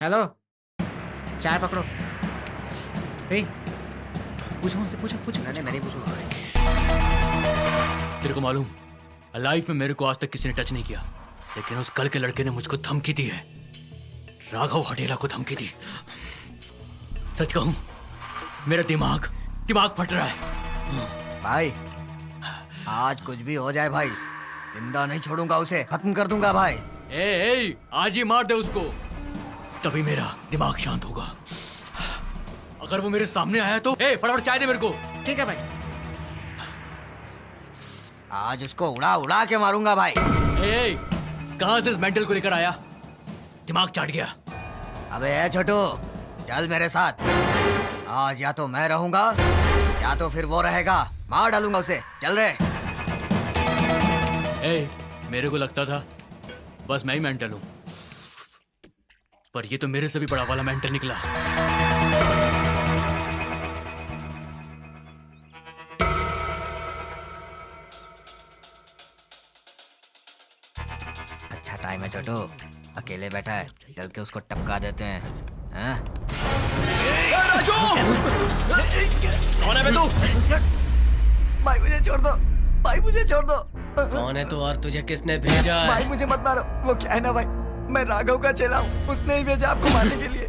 हेलो, चाय पकड़ो। ए, पूछो मुझसे, पूछो पूछो। नहीं मैं नहीं पूछूंगा। तेरे को मालूम, लाइफ में मेरे को आज तक किसी ने टच नहीं किया, लेकिन उस कल के लड़के ने मुझको धमकी दी है। राघव हटेला को धमकी दी। सच कहूं, मेरा दिमाग फट रहा है। भाई आज कुछ भी हो जाए भाई, जिंदा नहीं छोड़ूंगा उसे, खत्म कर दूंगा भाई। ए, आज ही मार दे उसको, तभी मेरा दिमाग शांत होगा। अगर वो मेरे सामने आया तो फटाफट चाय दे मेरे को। ठीक है भाई। आज उसको उड़ा उड़ा के मारूंगा भाई। कहां से इस मेंटल को लेकर आया? दिमाग चाट गया। अबे ए छोटू, चल मेरे साथ। आज या तो मैं रहूंगा या तो फिर वो रहेगा, मार डालूंगा उसे। चल रे। मेरे को लगता था बस मैं ही मेंटल हूं, पर ये तो मेरे से भी बड़ा वाला मेंटल निकला। अच्छा टाइम है छोटू, अकेले बैठा है, चल के उसको टपका देते हैं। हाँ? राजू! कौन है बे तू? भाई मुझे छोड़ दो, भाई मुझे छोड़ दो। कौन है तू और तुझे किसने भेजा है? भाई मुझे मत मारो, वो क्या है ना भाई, मैं राघव का चेला हूँ, उसने ही भेजा आपको मारने के लिए।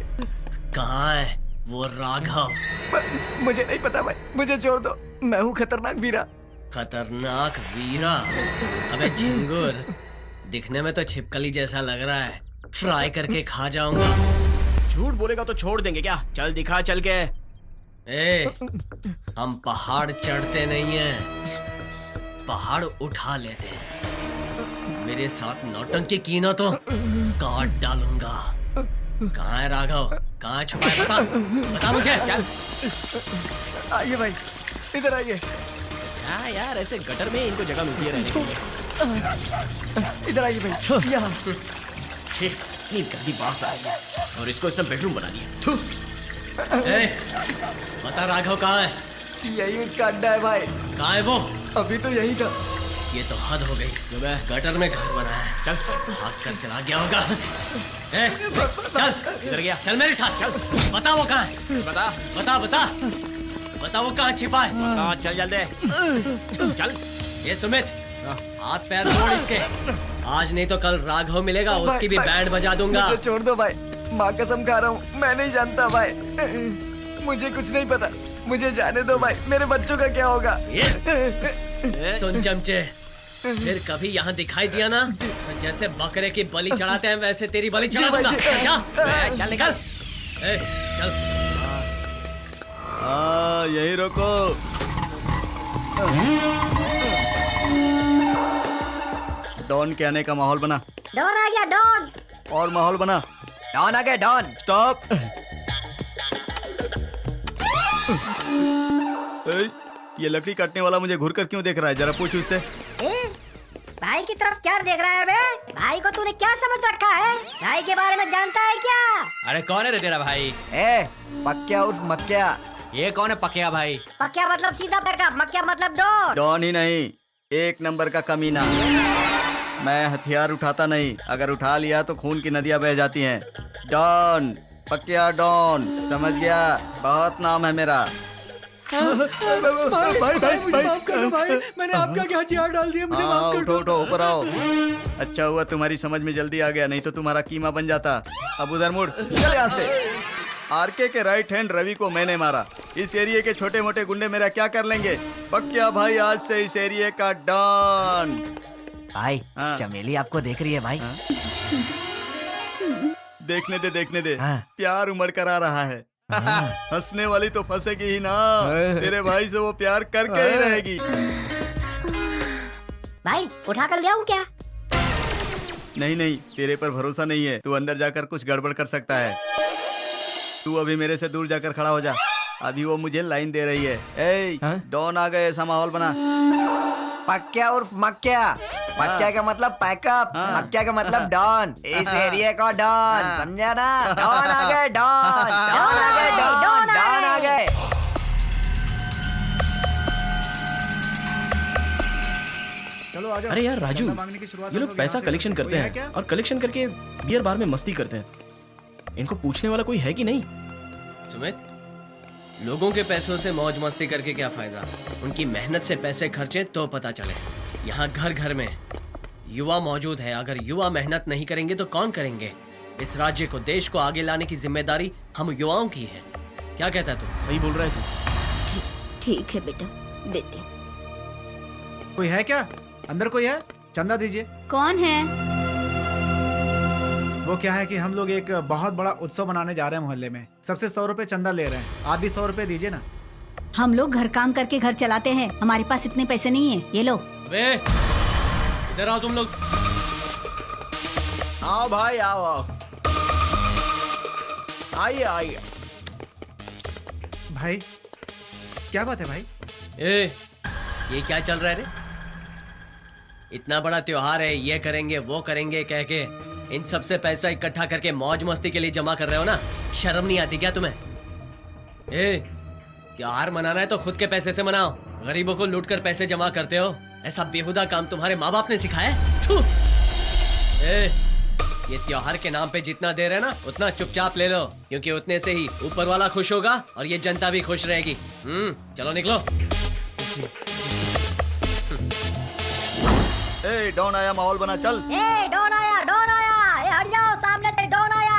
कहाँ है वो राघव? मुझे नहीं पता भाई, मुझे छोड़ दो, मैं हूँ खतरनाक वीरा। खतरनाक वीरा? अबे झिंगुर, दिखने में तो छिपकली जैसा लग रहा है, फ्राई करके खा जाऊंगा। झूठ बोलेगा तो छोड़ देंगे क्या? चल दिखा चल के। हम पहाड़ चढ़ते नहीं हैं, पहाड़ उठा लेते हैं। मेरे साथ नौटंकी की ना तो काट डालूंगा। कहाँ है राघव? कहाँ है छुपा है? बता मुझे। चल आइए भाई, इधर आइए। हाँ यार, ऐसे गटर में इनको जगह मिलती है रहने के लिए। इधर आइए भाई, यहाँ। इतनी गंदी बात आ गई और इसको इसने बेडरूम बना दिया। बता राघव कहाँ है? यही उसका अड्डा है भाई। कहाँ है वो? अभी तो यही था। ये तो हद हो गई, गटर में घर बनाया है। चल भाग कर चला गया होगा। चल इधर गया। चल मेरे साथ चल। बता वो कहाँ है? बता बता बता बता वो कहाँ छिपा है? चल जल्दी चल। ये सुमित, हाथ पैर तोड़ इसके। आज नहीं तो कल राघव मिलेगा, उसकी भी बैंड बजा दूंगा। मुझे छोड़ दो भाई, माँ कसम खा रहा हूँ, मैं नहीं जानता भाई, मुझे कुछ नहीं पता, मुझे जाने दो भाई, मेरे बच्चों का क्या होगा? सुन चमचे, फिर कभी यहाँ दिखाई दिया ना तो जैसे बकरे की बलि चढ़ाते हैं वैसे तेरी बलि चढ़ा दूंगा। चल निकल। चल यही रोको। डॉन के आने का माहौल बना। डॉन आ गया, डॉन। और माहौल बना। डॉन आ गया, डॉन। स्टॉप। ये लकड़ी काटने वाला मुझे घूर कर क्यों देख रहा है? जरा पूछ उससे। भाई की तरफ क्या देख रहा है बे? भाई को तूने क्या समझ रखा है? भाई के बारे में जानता है क्या? अरे कौन है रे तेरा भाई? पक्या उर्फ मक्या। ये कौन है पक्या भाई? पक्या मतलब सीधा पैर, मक्या मतलब डॉन। डॉन ही नहीं, एक नंबर का कमीना। मैं हथियार उठाता नहीं, अगर उठा लिया तो खून की नदियां बह जाती हैं। डॉन, पक्या डॉन, समझ गया? बहुत नाम है मेरा। भाई माफ करो भाई, मैंने आपका क्या हथियार डाल दिया, मुझे माफ कर उठो उठो, ऊपर आओ। अच्छा हुआ तुम्हारी समझ में जल्दी आ गया, नहीं तो तुम्हारा कीमा बन जाता। अब उधर मुड़, चल यहाँ से। आरके के राइट हैंड रवि को मैंने मारा। इस एरिया के छोटे मोटे गुंडे मेरा क्या कर लेंगे? पक्या भाई आज से इस एरिया का डॉन। भाई चमेली आपको देख रही है भाई। देखने दे देखने दे, प्यार उमड़ कर आ रहा है। हंसने वाली तो फंसेगी ही ना, तेरे भाई से वो प्यार करके ही रहेगी। भाई उठा कर ले आऊं क्या? नहीं नहीं, तेरे पर भरोसा नहीं है, तू अंदर जाकर कुछ गड़बड़ कर सकता है। तू अभी मेरे से दूर जाकर खड़ा हो जा, अभी वो मुझे लाइन दे रही है। डॉन आ गए, ऐसा माहौल बना। पक्या उर्फ मक्या। पक्या का मतलब पैकअप, मक्या का मतलब डॉन, इस एरिया का डॉन, समझा ना? डॉन आ गए, डॉन, डॉन आ गए, डॉन, डॉन आ गए। चलो आ जाओ। अरे यार राजू, ये लोग पैसा कलेक्शन करते हैं और कलेक्शन करके बियर बार में मस्ती करते हैं। इनको पूछने वाला कोई है कि नहीं? सुमित, लोगों के पैसों से मौज मस्ती करके क्या फायदा? उनकी मेहनत से पैसे खर्चे तो पता चले। यहाँ घर घर में युवा मौजूद है। अगर युवा मेहनत नहीं करेंगे तो कौन करेंगे? इस राज्य को, देश को आगे लाने की जिम्मेदारी हम युवाओं की है। क्या कहता है तू? सही बोल रहा है तू। ठीक है बेटा, देते। कोई है क्या? अंदर कोई है? चंदा दीजिए। कौन है? वो क्या है कि हम लोग एक बहुत बड़ा उत्सव मनाने जा रहे हैं मोहल्ले में। सबसे 100 रुपए चंदा ले रहे हैं। आप भी 100 रुपए दीजिए ना। हम लोग घर काम करके घर चलाते हैं, हमारे पास इतने पैसे नहीं है। ये लो। अबे इधर आओ तुम लोग। आओ भाई, आओ आओ, आइए आइए। भाई क्या बात है भाई? ए, ये क्या चल रहा है रे? इतना बड़ा त्योहार है, ये करेंगे वो करेंगे कह के इन सब से पैसा इकट्ठा करके मौज मस्ती के लिए जमा कर रहे हो ना? शर्म नहीं आती क्या तुम्हें? ए, त्योहार मनाना है तो खुद के पैसे से मनाओ। गरीबों को लूट कर पैसे जमा करते हो। ऐसा बेहुदा काम तुम्हारे माँ बाप ने सिखाया है? थू! ए, ये त्योहार के नाम पे जितना दे रहे ना उतना चुपचाप ले लो, क्योंकि उतने से ही ऊपर वाला खुश होगा और ये जनता भी खुश रहेगी। चलो निकलो। ए डॉन आया, माहौल बना, चल। ए डॉन आया, डॉन आया। ए हट जाओ, सामने से डॉन आया।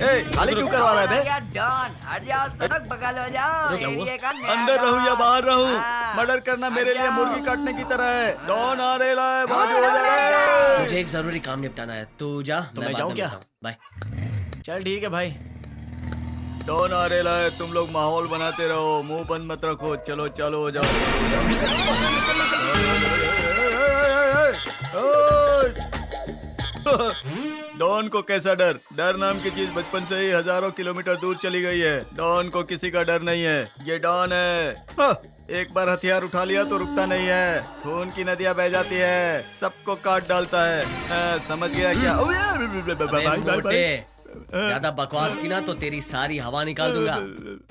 ए खाली क्यों करवा रहा है बे? डॉन, हट जाओ, सड़क बगल हो जाओ। एरिया का नया अंदर रहूं या डॉन। बाहर रहूं, हाँ। मर्डर करना मेरे लिए जाओ। मुर्गी काटने की तरह है। डॉन आ रेला है, बाजू हो जाएगा। मुझे एक जरूरी काम निपटाना है, तू जा। तो मैं जाऊं क्या? बाय। चल ठीक है भाई। डॉन आ रेला है, तुम लोग माहौल बनाते रहो, मुंह बंद मत रखो। चलो चलो हो जाओ। डॉन को कैसा डर? डर नाम की चीज बचपन से ही हजारों किलोमीटर दूर चली गई है। डॉन को किसी का डर नहीं है। ये डॉन है। एक बार हथियार उठा लिया तो रुकता नहीं है। खून की नदियां बह जाती है, सबको काट डालता है। समझ गया क्या? अबे मोटे, ज्यादा बकवास की ना तो तेरी सारी हवा निकाल दूंगा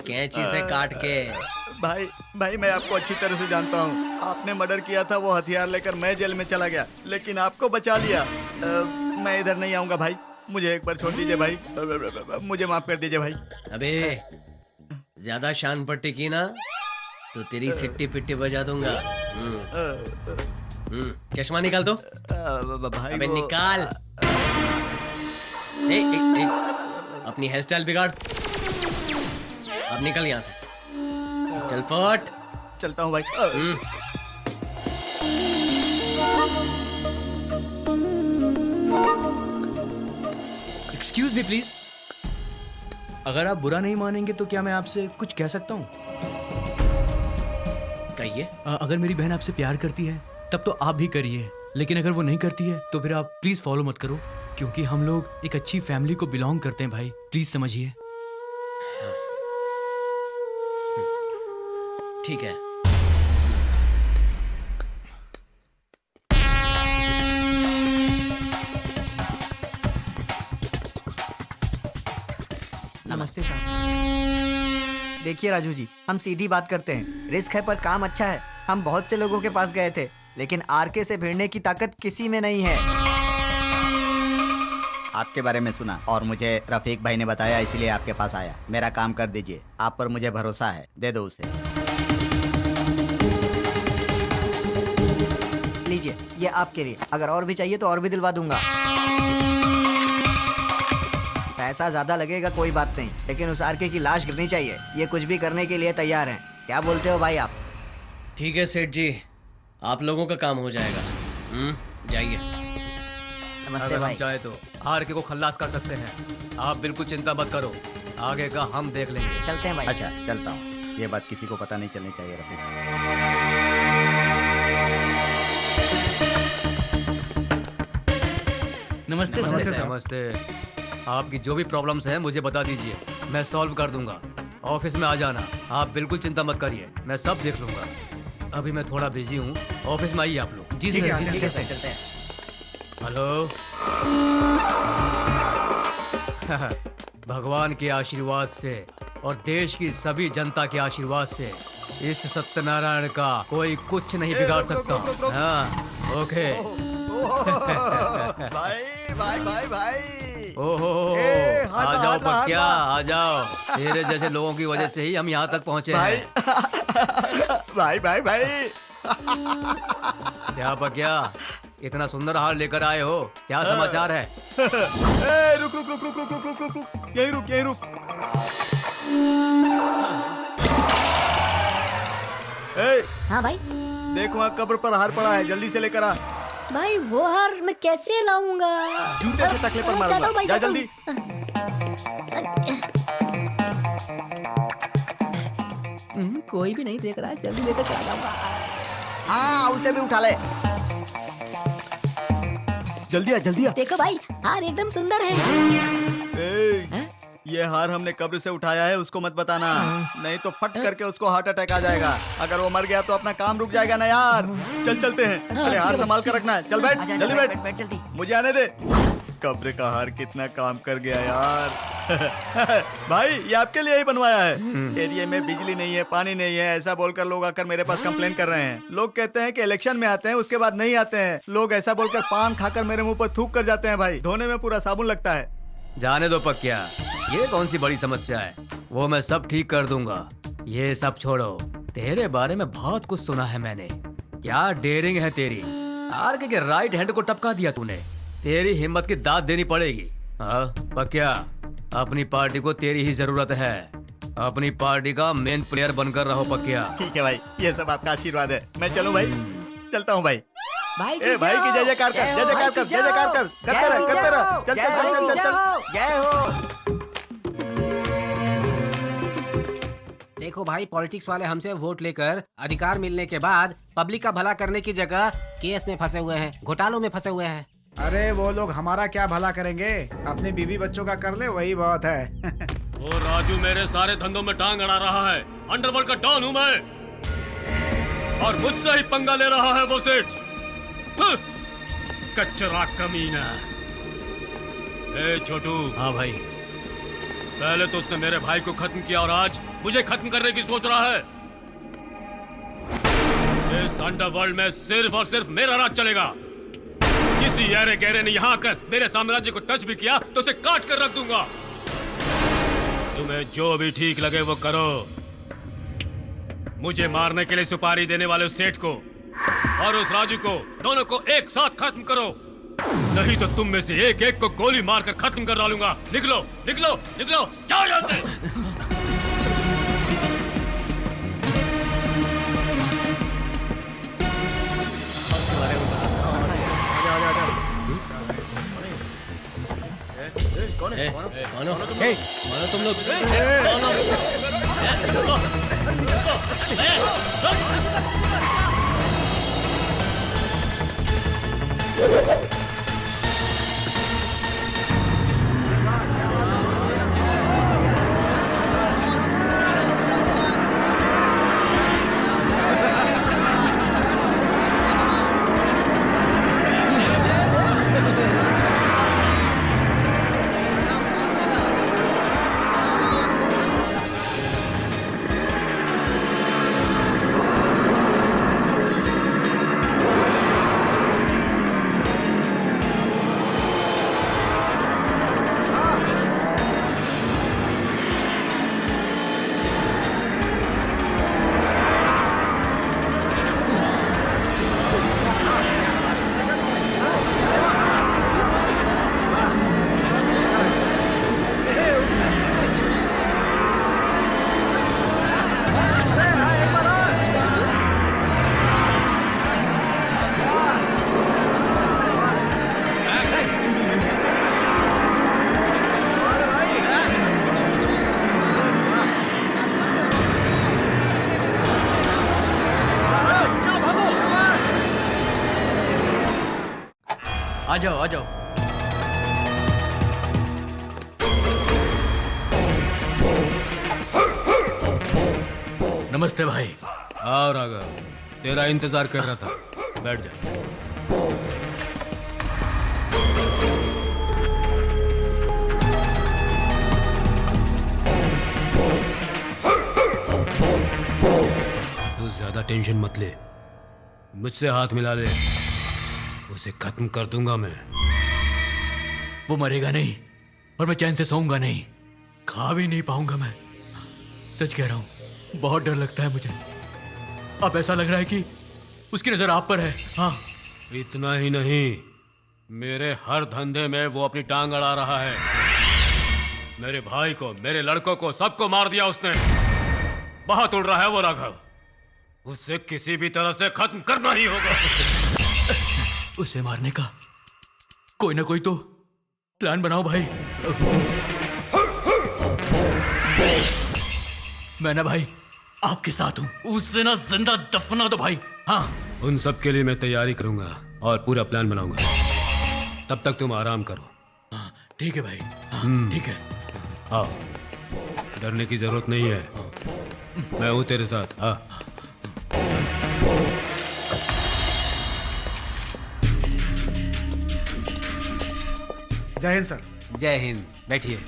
कैंची से काट के। भाई मैं आपको अच्छी तरह से जानता हूँ। आपने मर्डर किया था, वो हथियार लेकर मैं जेल में चला गया, लेकिन आपको बचा लिया। मैं इधर नहीं आऊंगा भाई, मुझे एक बार छोड़ दीजिए भाई। मुझे माफ कर दीजिए भाई। अबे ज्यादा शान पट्टी की ना तो तेरी सिट्टी पिट्टी बजा दूंगा। चश्मा निकाल तो। भाई अबे निकाल। ए, अपनी हेयर स्टाइल बिगाड़। अब निकल यहाँ से, चल फट। चलता हूँ भाई। Excuse me please. अगर आप बुरा नहीं मानेंगे तो क्या मैं आपसे कुछ कह सकता हूँ? कहिए। अगर मेरी बहन आपसे प्यार करती है तब तो आप भी करिए, लेकिन अगर वो नहीं करती है तो फिर आप प्लीज फॉलो मत करो, क्योंकि हम लोग एक अच्छी फैमिली को बिलोंग करते हैं भाई। प्लीज समझिए। ठीक है। नमस्ते साहब। देखिए राजू जी, हम सीधी बात करते हैं। रिस्क है पर काम अच्छा है। हम बहुत से लोगों के पास गए थे, लेकिन आरके से भिड़ने की ताकत किसी में नहीं है। आपके बारे में सुना और मुझे रफीक भाई ने बताया, इसलिए आपके पास आया। मेरा काम कर दीजिए, आप पर मुझे भरोसा है। दे दो उसे। लीजिए, ये आपके लिए। अगर और भी चाहिए तो और भी दिलवा दूंगा। पैसा ज्यादा लगेगा कोई बात नहीं, लेकिन उस आरके की लाश गिरनी चाहिए। ये कुछ भी करने के लिए तैयार हैं। क्या बोलते हो भाई आप? ठीक है सेठ जी, आप लोगों का काम हो जाएगा। जाइए। नमस्ते अगर भाई। हम चाहे तो आरके को खल्लास कर सकते हैं। आप बिल्कुल चिंता मत करो, आगे का हम देख लेंगे। चलते हैं भाई। अच्छा चलता हूँ। ये बात किसी को पता नहीं चलनी चाहिए रफीक। नमस्ते सर। नमस्ते। आपकी जो भी प्रॉब्लम्स हैं मुझे बता दीजिए, मैं सॉल्व कर दूंगा। ऑफिस में आ जाना, आप बिल्कुल चिंता मत करिए, मैं सब देख लूंगा। अभी मैं थोड़ा बिजी हूँ, ऑफिस में आइए आप लोग। जी ठीक सर, है, जी ठीक है सर। सर, चलते हैं। हेलो। भगवान के आशीर्वाद से और देश की सभी जनता के आशीर्वाद से इस सत्यनारायण का कोई कुछ नहीं बिगाड़ सकता। हाँ, ओके। भाई भाई भाई भाई। ओहो, आ जाओ पक्या, आ जाओ। तेरे जैसे लोगों की वजह से ही हम यहाँ तक पहुँचे हैं। भाई भाई भाई क्या पक्या, इतना सुंदर हार लेकर आए हो, क्या समाचार है? रुक रुक रुक रुक रुक रुक रुक रुक रुक, यही रुक यही रुक। हाँ भाई। देख वहाँ कब्र पर हार पड़ा है, जल्दी से लेकर आ। भाई वो हार मैं कैसे लाऊंगा? जूते से टकले पर जाता हूँ मारूंगा, भाई, जा जाता हूँ। जल्दी। कोई भी नहीं देख रहा है, जल्दी लेकर चला जाऊंगा। हाँ उसे भी उठा ले। जल्दी आ जल्दी आ। देखो भाई, हार एकदम सुंदर है। ये हार हमने कब्र से उठाया है, उसको मत बताना, नहीं तो फट करके उसको हार्ट अटैक आ जाएगा। अगर वो मर गया तो अपना काम रुक जाएगा ना यार। चल चलते हैं। अरे हार संभाल कर रखना है, चल बैठ जल्दी बैठ जल्दी। मुझे आने दे। कब्र का हार कितना काम कर गया यार। भाई ये आपके लिए ही बनवाया है। एरिया में बिजली नहीं है, पानी नहीं है, ऐसा बोलकर लोग आकर मेरे पास कंप्लेन कर रहे हैं। लोग कहते हैं कि इलेक्शन में आते हैं, उसके बाद नहीं आते हैं। लोग ऐसा बोलकर पान खाकर मेरे मुंह पर थूक कर जाते हैं। भाई धोने में पूरा साबुन लगता है। जाने दो पक्या, ये कौन सी बड़ी समस्या है, वो मैं सब ठीक कर दूंगा। ये सब छोड़ो, तेरे बारे में बहुत कुछ सुना है मैंने। क्या डेयरिंग है तेरी, आरके के राइट हैंड को टपका दिया तूने। तेरी हिम्मत की दाद देनी पड़ेगी। हाँ पक्या, अपनी पार्टी को तेरी ही जरूरत है। अपनी पार्टी का मेन प्लेयर बनकर रहो पक्या। ठीक है भाई, ये सब आपका आशीर्वाद है। मैं चलूं भाई? चलता हूँ भाई। भाई ए भाई की जय जयकार कर, जय जयकार कर, जय जयकार कर, करते रह, करते रह। चल चल चल चल चल। जय हो। देखो भाई, पॉलिटिक्स वाले हमसे वोट लेकर अधिकार मिलने के बाद पब्लिक का भला करने की जगह केस में फंसे हुए हैं, घोटालों में फंसे हुए हैं। अरे वो लोग हमारा क्या भला करेंगे, अपनी बीवी बच्चों का कर ले, वही बहुत है। वो राजू मेरे सारे धंधों में टांग अड़ा रहा है। अंडरवर्ल्ड का डॉन हूँ मैं, और मुझसे ही पंगा ले रहा है वो सेठ। कचरा कमीना। ए छोटू। हाँ भाई। पहले तो उसने मेरे भाई को खत्म किया और आज मुझे खत्म करने की सोच रहा है। इस अंडरवर्ल्ड में सिर्फ और सिर्फ मेरा राज चलेगा। किसी यारे गहरे ने यहाँ आकर मेरे साम्राज्य को टच भी किया तो उसे काट कर रख दूंगा। तुम्हें जो भी ठीक लगे वो करो। मुझे मारने के लिए सुपारी देने वाले उस सेठ को और उस राजू को, दोनों को एक साथ खत्म करो, नहीं तो तुम में से एक एक को गोली मारकर खत्म कर डालूंगा। निकलो निकलो निकलो, जाओ यहाँ से। कौन है? मानो तुम लोग। आ जाओ आ जाओ। नमस्ते भाई। आओ राघव, तेरा इंतजार कर रहा था, बैठ जा। तू ज्यादा टेंशन मत ले, मुझसे हाथ मिला ले, उसे खत्म कर दूंगा मैं। वो मरेगा नहीं, और मैं चैन से सोऊंगा नहीं, खा भी नहीं पाऊंगा। मैं सच कह रहा हूं, बहुत डर लगता है मुझे। अब ऐसा लग रहा है कि उसकी नजर आप पर है। हाँ, इतना ही नहीं, मेरे हर धंधे में वो अपनी टांग अड़ा रहा है। मेरे भाई को, मेरे लड़कों को, सबको मार दिया उसने। बहुत उड़ रहा है वो राघव। उसे किसी भी तरह से खत्म करना ही होगा। उसे मारने का कोई ना कोई तो प्लान बनाओ भाई। मैं ना भाई आपके साथ हूं, उससे ना जिंदा दफना दो भाई। हाँ, उन सब के लिए मैं तैयारी करूंगा और पूरा प्लान बनाऊंगा। तब तक तुम आराम करो। ठीक है भाई। ठीक है। हाँ, डरने की जरूरत नहीं है, मैं हूं तेरे साथ। हाँ, जय हिंद सर। जय हिंद। बैठिए।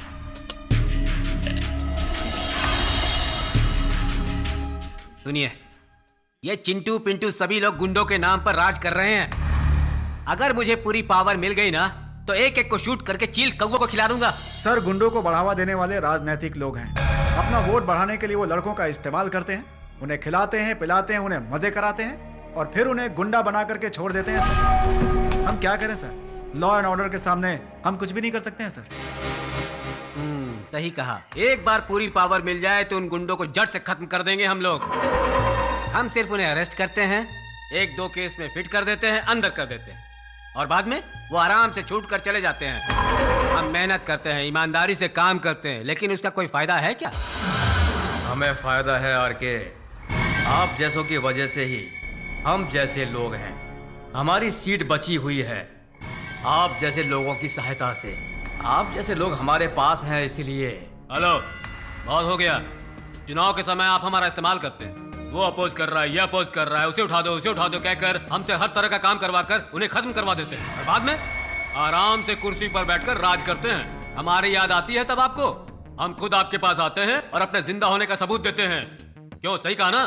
सुनिए, ये चिंटू पिंटू सभी लोग गुंडों के नाम पर राज कर रहे हैं। अगर मुझे पूरी पावर मिल गई ना, तो एक एक को शूट करके चील कौवों को खिला दूंगा। सर, गुंडों को बढ़ावा देने वाले राजनैतिक लोग हैं। अपना वोट बढ़ाने के लिए वो लड़कों का इस्तेमाल करते हैं, उन्हें खिलाते हैं, पिलाते हैं, उन्हें मजे कराते हैं और फिर उन्हें गुंडा बना करके छोड़ देते हैं। सर, हम क्या करें सर? लॉ एंड ऑर्डर के सामने हम कुछ भी नहीं कर सकते हैं सर। सही कहा। एक बार पूरी पावर मिल जाए तो उन गुंडों को जड़ से खत्म कर देंगे हम लोग। हम सिर्फ उन्हें अरेस्ट करते हैं, एक दो केस में फिट कर देते हैं, अंदर कर देते हैं और बाद में वो आराम से छूट कर चले जाते हैं। हम मेहनत करते हैं, ईमानदारी से काम करते हैं, लेकिन उसका कोई फायदा है क्या? हमें फायदा है आरके। आप जैसों की वजह से ही हम जैसे लोग हैं। हमारी सीट बची हुई है आप जैसे लोगों की सहायता से। आप जैसे लोग हमारे पास हैं, इसीलिए। हेलो, बहुत हो गया। चुनाव के समय आप हमारा इस्तेमाल करते हैं। वो अपोज कर रहा है, ये अपोज कर रहा है, उसे उठा दो कहकर हमसे हर तरह का काम करवा कर उन्हें खत्म करवा देते हैं और बाद में आराम से कुर्सी पर बैठकर राज करते हैं। हमारी याद आती है तब आपको। हम खुद आपके पास आते हैं और अपने जिंदा होने का सबूत देते हैं। क्यों, सही कहा ना?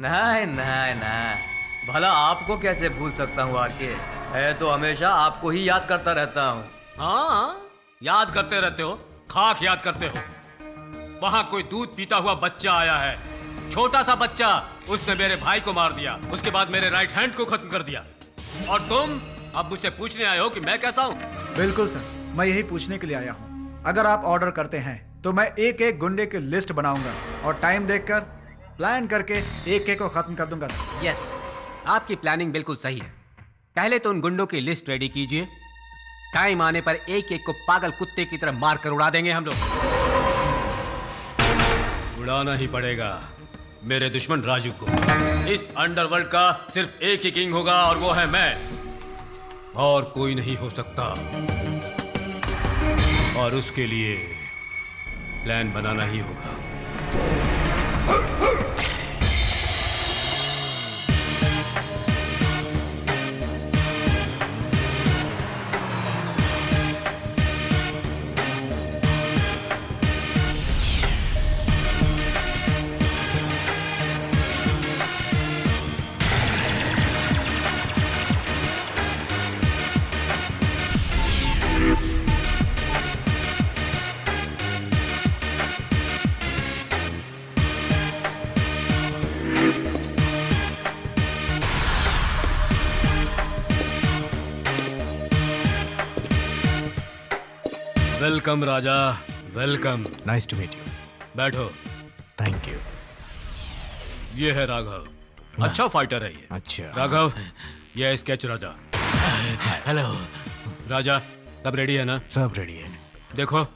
नहीं नहीं नहीं, भला आपको कैसे भूल सकता हूँ आरके। है तो हमेशा आपको ही याद करता रहता हूँ। हाँ, याद करते रहते हो, खाक याद करते हो। वहां कोई दूध पीता हुआ बच्चा आया है, छोटा सा बच्चा। उसने मेरे भाई को मार दिया, उसके बाद मेरे राइट हैंड को खत्म कर दिया। और तुम अब मुझसे पूछने आए हो कि मैं कैसा हूँ? बिल्कुल सर, मैं यही पूछने के लिए आया हूँ। अगर आप ऑर्डर करते हैं तो मैं एक एक गुंडे की लिस्ट बनाऊंगा और टाइम देखकर प्लान करके एक एक को खत्म कर दूंगा सर। यस, आपकी प्लानिंग बिल्कुल सही है। पहले तो उन गुंडों की लिस्ट रेडी कीजिए। टाइम आने पर एक एक को पागल कुत्ते की तरह मार कर उड़ा देंगे हम लोग। उड़ाना ही पड़ेगा मेरे दुश्मन राजू को। इस अंडरवर्ल्ड का सिर्फ एक ही किंग होगा और वो है मैं, और कोई नहीं हो सकता। और उसके लिए प्लान बनाना ही होगा। Welcome Raja, welcome. Nice to meet you. बैठो। Thank you. ये है राघव, अच्छा फाइटर है ये। अच्छा। राघव, ये है स्केच राजा। हेलो राजा, सब रेडी है ना? सब रेडी है। देखो,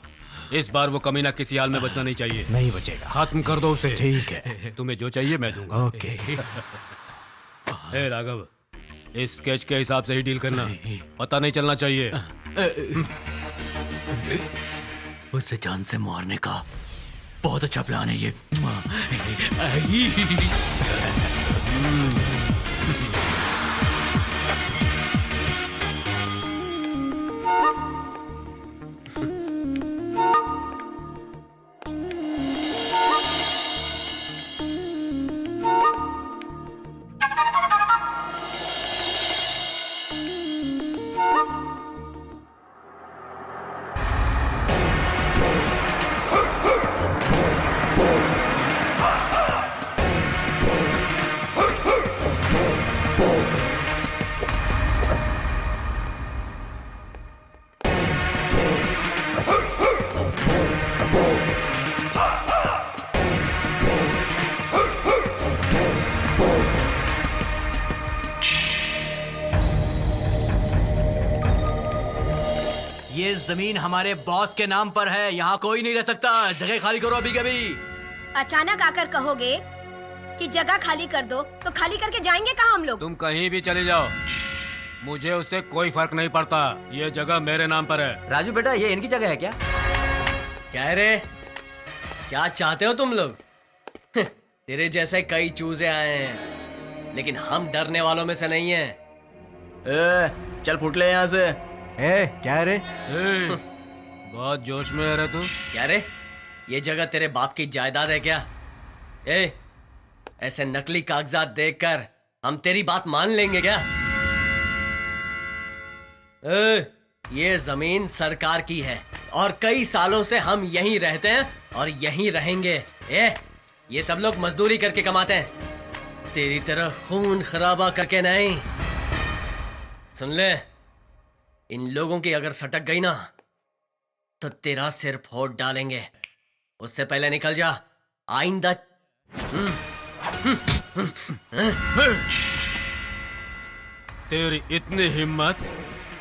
इस बार वो कमीना किसी हाल में बचना नहीं चाहिए। नहीं बचेगा। खत्म कर दो उसे। ठीक है। तुम्हें जो चाहिए मैं दूंगा। ओके। हे राघव, इस स्केच के हिसाब से ही डील करना, पता नहीं चलना चाहिए। उसे जान से मारने का बहुत अच्छा प्लान है ये। ये जमीन हमारे बॉस के नाम पर है, यहाँ कोई नहीं रह सकता। जगह खाली करो अभी कभी। अचानक आकर कहोगे कि जगह खाली कर दो तो खाली करके जाएंगे कहाँ हम लोग? तुम कहीं भी चले जाओ, मुझे उससे कोई फर्क नहीं पड़ता। ये जगह मेरे नाम पर है। राजू बेटा, ये इनकी जगह है क्या? क्या है रे? क्या चाहते हो तुम लोग? तेरे जैसे कई चूजे आए हैं, लेकिन हम डरने वालों में से नहीं हैं। चल फुट ले यहाँ से। क्या है रे? बहुत जोश में है रे तू। क्या रे? ये जगह तेरे बाप की जायदाद है क्या? ऐसे नकली कागजात देखकर हम तेरी बात मान लेंगे क्या? ये जमीन सरकार की है और कई सालों से हम यहीं रहते हैं और यहीं रहेंगे। ये सब लोग मजदूरी करके कमाते हैं, तेरी तरह खून खराबा करके नहीं। सुन ले, इन लोगों की अगर सटक गई ना तो तेरा सिर फोड़ डालेंगे। उससे पहले निकल जा, आइंदा। तेरी इतनी हिम्मत,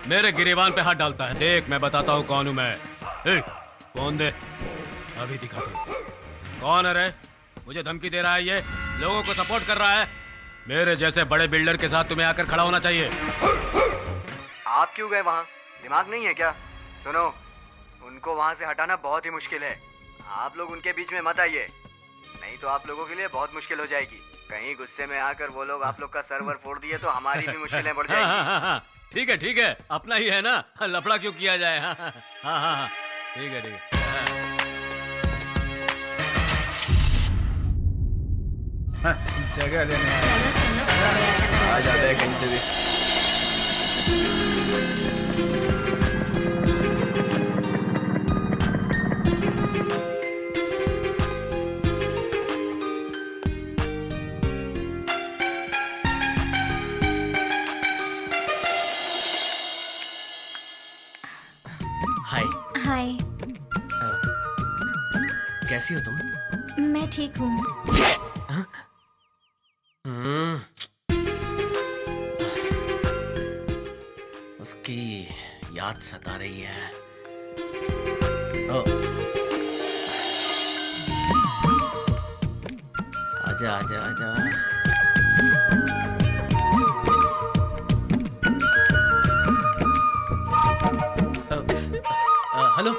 मेरे गिरेबान पे हाथ डालता है। देख मैं बताता हूँ कौन हूँ मैं। फोन दे, अभी दिखाता हूँ कौन है रे। मुझे धमकी दे रहा है, ये लोगों को सपोर्ट कर रहा है। मेरे जैसे बड़े बिल्डर के साथ तुम्हें आकर खड़ा होना चाहिए। आप क्यों गए वहाँ? दिमाग नहीं है क्या? सुनो, उनको वहाँ से हटाना बहुत ही मुश्किल है। आप लोग उनके बीच में मत आइए, नहीं तो आप लोगों के लिए बहुत मुश्किल हो जाएगी। कहीं गुस्से में आकर वो लोग आप लोग का सर्वर फोड़ दिए तो हमारी भी मुश्किलें बढ़ जाएगी। ठीक है, अपना ही है ना, लफड़ा क्यों किया जाए। हाँ, ठीक है। जगह लेने आ जाते हैं कहीं से भी। हाय। हाय। कैसी हो तुम? मैं ठीक हूँ। उसकी याद सता रही है। आजा आजा आजा। हेलो।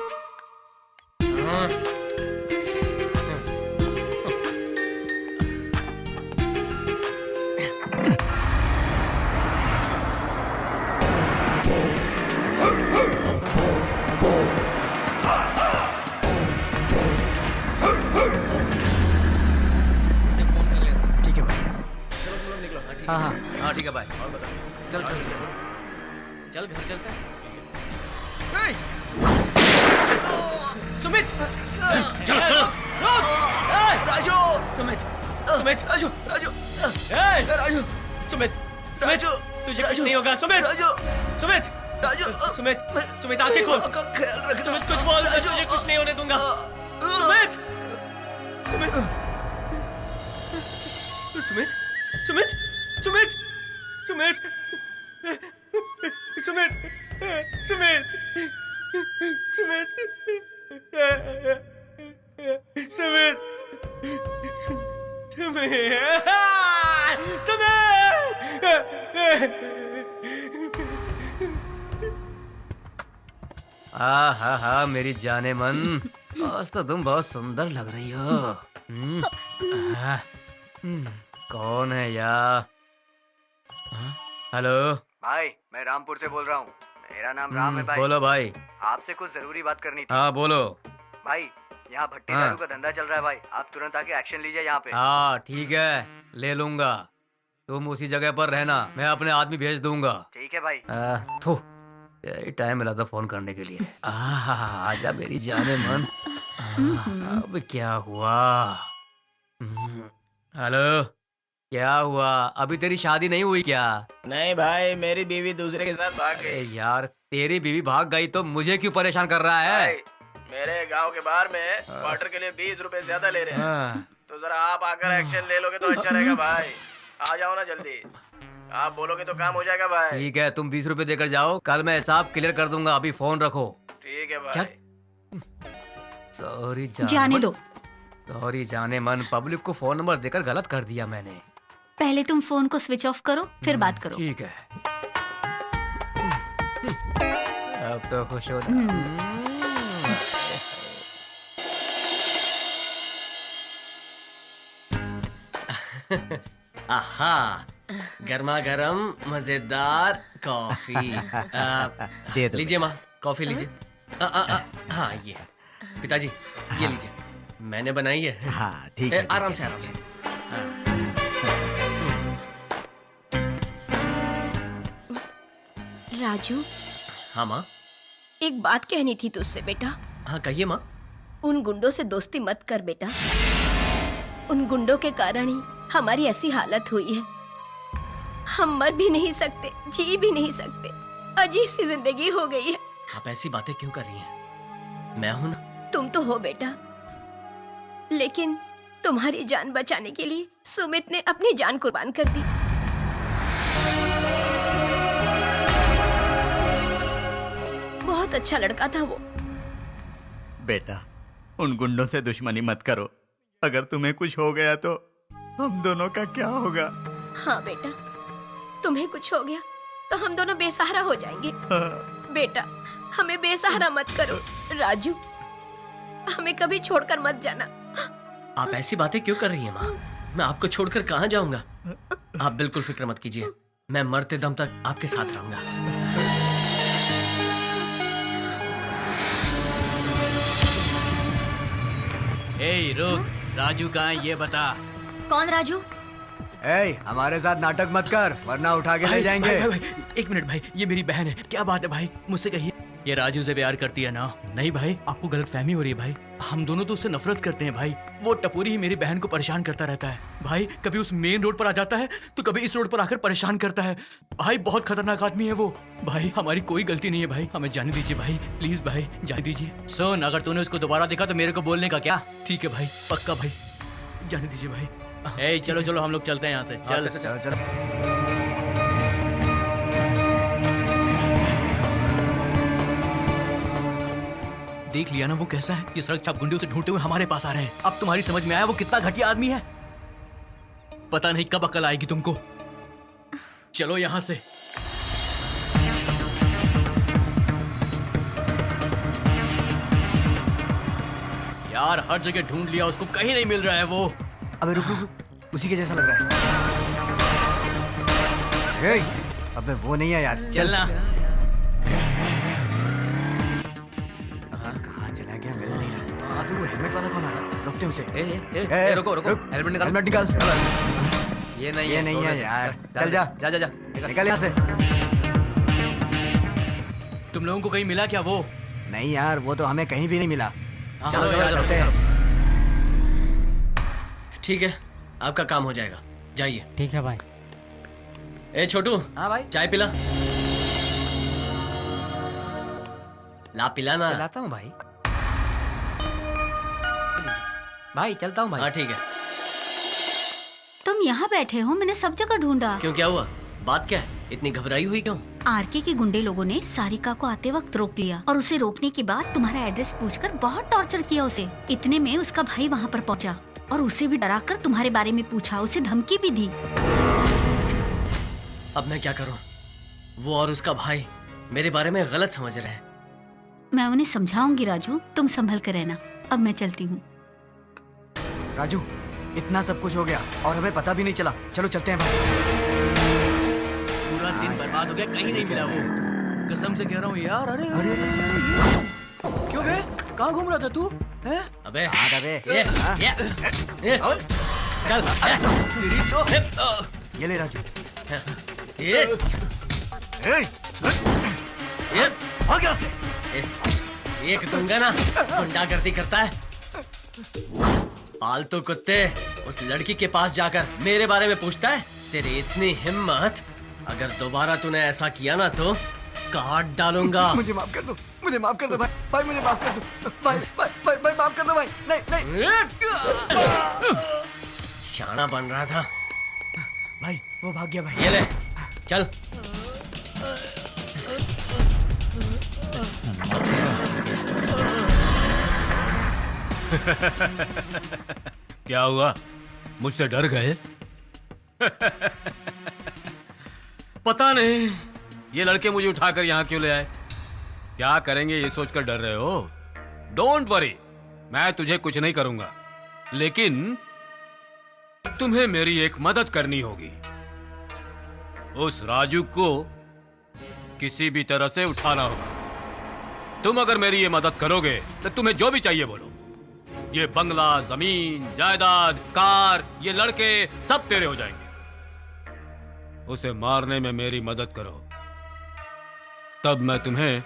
हाँ ठीक है भाई। और बता। चल चल घर चलते हैं। सुमित, राजू, सुमित, राजू, सुमित, तुझे कुछ नहीं होगा। सुमित आंखें खोल। सुमित कुछ बोल, तुझे कुछ नहीं होने दूंगा। हाँ मेरी जाने मन, आज तो तुम बहुत सुंदर लग रही हो। कौन है यार? हेलो भाई, मैं रामपुर से बोल रहा हूँ। मेरा नाम राम है भाई। बोलो भाई। आपसे कुछ जरूरी बात करनी थी। हाँ बोलो भाई, यहाँ भट्टी दारू का धंधा चल रहा है भाई। आप तुरंत आके एक्शन लीजिए यहाँ पे। हाँ ठीक है, ले लूंगा। तुम उसी जगह पर रहना, मैं अपने आदमी भेज दूंगा। ठीक है भाई। थू, यही टाइम मिला था फोन करने के लिए। आजा मेरी जाने मन। अब क्या हुआ? हेलो, क्या हुआ? अभी तेरी शादी नहीं हुई क्या? नहीं भाई, मेरी बीवी दूसरे के साथ भाग गई। यार तेरी बीवी भाग गई तो मुझे क्यों परेशान कर रहा है? भाई, मेरे गांव के बाहर में क्वार्टर के लिए 20 रुपए ज्यादा ले रहे हैं। तो जरा आप आकर एक्शन ले लोगे तो अच्छा रहेगा भाई। आ जाओ ना जल्दी, आप बोलोगे तो काम हो जाएगा भाई। ठीक है, तुम 20 रुपए देकर जाओ, कल मैं हिसाब क्लियर कर दूंगा। अभी फोन रखो। क्या? सॉरी जाने दो। सॉरी जाने मन, पब्लिक को फोन नंबर देकर गलत कर दिया मैंने। पहले तुम फोन को स्विच ऑफ करो, फिर बात करो। ठीक है। अब तो खुश हो ना। आहा, गर्मा गर्म मजेदार कॉफी। दे दो। लीजिए माँ, कॉफी लीजिए। हाँ ये पिताजी, ये लीजिए, मैंने बनाई है। हाँ ठीक है। आराम से आराम से। राजू, हाँ माँ। एक बात कहनी थी तुझसे बेटा। हाँ कहिए माँ। उन गुंडों से दोस्ती मत कर बेटा। उन गुंडों के कारण ही हमारी ऐसी हालत हुई है। हम मर भी नहीं सकते, जी भी नहीं सकते। अजीब सी जिंदगी हो गई है। आप ऐसी बातें क्यों कर रही हैं? मैं हूं ना। तुम तो हो बेटा, लेकिन तुम्हारी जान बचाने के लिए सुमित ने अपनी जान कुर्बान कर दी। बहुत अच्छा लड़का था वो। बेटा, उन गुंडों से दुश्मनी मत करो। अगर तुम्हें कुछ हो गया तो हम दोनों का क्या होगा? हाँ बेटा, तुम्हें कुछ हो गया तो हम दोनों बेसहारा हो जाएंगे। बेटा, हमें बेसहारा मत करो। राजू, हमें कभी छोड़कर मत जाना। आप ऐसी बातें क्यों कर रही हैं माँ? मैं आपको छोड़कर कहाँ जाऊंगा? आप बिल्कुल फिक्र मत कीजिए, मैं मरते दम तक आपके साथ रहूंगा। ए रुक, राजू कहाँ है ये बता। कौन राजू? ए, हमारे साथ नाटक मत कर वरना उठा के ले जाएंगे। भाई, एक मिनट भाई, ये मेरी बहन है। क्या बात है भाई, मुझसे कहिए। ये राजू से प्यार करती है ना? नहीं भाई, आपको गलतफहमी हो रही है भाई। हम दोनों तो उससे नफरत करते हैं भाई। वो टपोरी ही मेरी बहन को परेशान करता रहता है भाई। कभी उस मेन रोड पर आ जाता है तो कभी इस रोड पर आकर परेशान करता है भाई। बहुत खतरनाक आदमी है वो भाई। हमारी कोई गलती नहीं है भाई, हमें जाने दीजिए भाई, प्लीज भाई, जाने दीजिए। सुन, अगर तूने उसको दोबारा देखा तो मेरे को बोलने का क्या? ठीक है भाई, पक्का भाई, जाने दीजिए भाई। ए चलो चलो, हम लोग चलते हैं यहाँ से। चल चलो चलो। देख लिया ना वो कैसा है। ये सड़क छाप गुंडे उसे ढूंढते हुए हमारे पास आ रहे हैं। अब तुम्हारी समझ में आया वो कितना घटिया आदमी है। पता नहीं कब अकल आएगी तुमको। चलो यहां से। यार हर जगह ढूंढ लिया उसको, कहीं नहीं मिल रहा है वो। अबे रुक रुक रुक, उसी के जैसा लग रहा है। ए, अबे वो नहीं है यार। चलना। कहाँ चला गया? मिल नहीं रहा। तू वो हेलमेट वाला कौन आ रहा? रुकते उसे। रुको रुको, हेलमेट निकाल। हेलमेट निकाल। ये नहीं ये नहीं है यार। चल जा जा जा जा, निकल यहाँ से। तुम लोगों को कहीं मिला क्या वो? नहीं यार, वो तो हमें कहीं भी नहीं मिला। चलो चलते हैं। ठीक है, आपका काम हो जाएगा, जाइए। ठीक है भाई। ए छोटू, हाँ भाई, चाय पिला। ला पिलाना। पिलाता हूँ भाई। भाई चलता हूँ भाई। हाँ ठीक है। तुम यहाँ बैठे हो, मैंने सब जगह ढूंढा। क्यों, क्या हुआ? बात क्या है? इतनी घबराई हुई क्यों? आरके के गुंडे लोगों ने सारिका को आते वक्त रोक लिया और उसे रोकने के बाद तुम्हारा एड्रेस पूछकर बहुत टॉर्चर किया उसे। इतने में उसका भाई वहाँ पर पहुँचा और उसे भी डराकर तुम्हारे बारे में पूछा, उसे धमकी भी दी। अब मैं क्या करूं? वो और उसका भाई मेरे बारे में गलत समझ रहे हैं। मैं उन्हें समझाऊंगी राजू, तुम संभल कर रहना। अब मैं चलती हूँ। राजू, इतना सब कुछ हो गया और हमें पता भी नहीं चला। चलो चलते हैं भाई। पूरा दिन बर्बाद हो गया, कहीं नहीं मिला वो। कसम से कह रहा हूँ यार। अरे अरे क्यों बे, कहाँ घूम रहा था तू? हैं? अबे ये चल। तेरी तो ये ले राजू। भाग यहाँ से। एक दूंगा ना, गुंडागर्दी करता है। पालतू कुत्ते, उस लड़की के पास जाकर मेरे बारे में पूछता है? तेरी इतनी हिम्मत, अगर दोबारा तूने ऐसा किया ना तो काट डालूंगा। मुझे माफ कर दो, मुझे माफ कर दो भाई। भाई मुझे माफ कर दो भाई। भाई भाई माफ कर दो भाई। नहीं नहीं। शाना बन रहा था भाई, वो भाग गया भाई। ये ले, चल। क्या हुआ, मुझसे डर गए? पता नहीं ये लड़के मुझे उठाकर यहाँ क्यों ले आए। क्या करेंगे ये सोचकर डर रहे हो? डोंट वरी, मैं तुझे कुछ नहीं करूंगा, लेकिन तुम्हें मेरी एक मदद करनी होगी। उस राजू को किसी भी तरह से उठाना होगा। तुम अगर मेरी ये मदद करोगे तो तुम्हें जो भी चाहिए बोलो, ये बंगला, जमीन, जायदाद, कार, ये लड़के सब तेरे हो जाएंगे। उसे मारने में मेरी मदद करो, तब मैं तुम्हें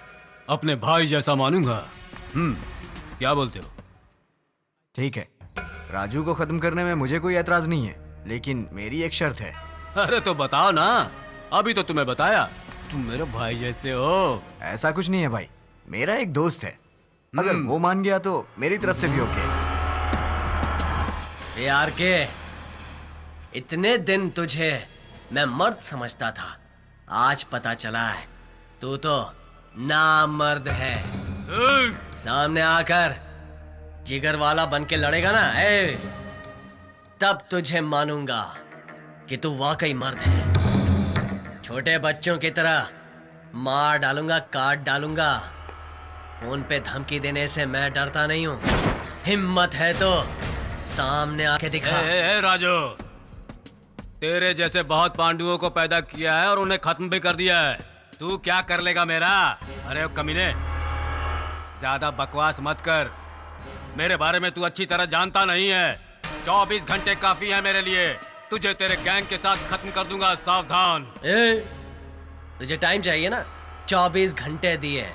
अपने भाई जैसा मानूंगा। क्या बोलते हो? ठीक है, राजू को खत्म करने में मुझे कोई एतराज नहीं है, लेकिन मेरी एक शर्त है। अरे तो बताओ ना, अभी तो तुम्हें बताया, तुम मेरे भाई जैसे हो। ऐसा कुछ नहीं है भाई, मेरा एक दोस्त है, अगर वो मान गया तो मेरी तरफ से भी ओके। यार के इतने दिन तुझे मैं मर्द समझता था, आज पता चला है तू तो नामर्द है। सामने आकर जिगर वाला बन के लड़ेगा ना, तब तुझे मानूंगा कि तू वाकई मर्द है। छोटे बच्चों की तरह मार डालूंगा, काट डालूंगा। फोन पे धमकी देने से मैं डरता नहीं हूँ। हिम्मत है तो सामने आके दिखा। राजू, तेरे जैसे बहुत पांडुओं को पैदा किया है और उन्हें खत्म भी कर दिया है। तू क्या कर लेगा मेरा? अरे कमीने, ज्यादा बकवास मत कर। मेरे बारे में तू अच्छी तरह जानता नहीं है। 24 घंटे काफी है मेरे लिए। तुझे तेरे गैंग के साथ खत्म कर दूंगा, सावधान। तुझे टाइम चाहिए ना? 24 घंटे दिए,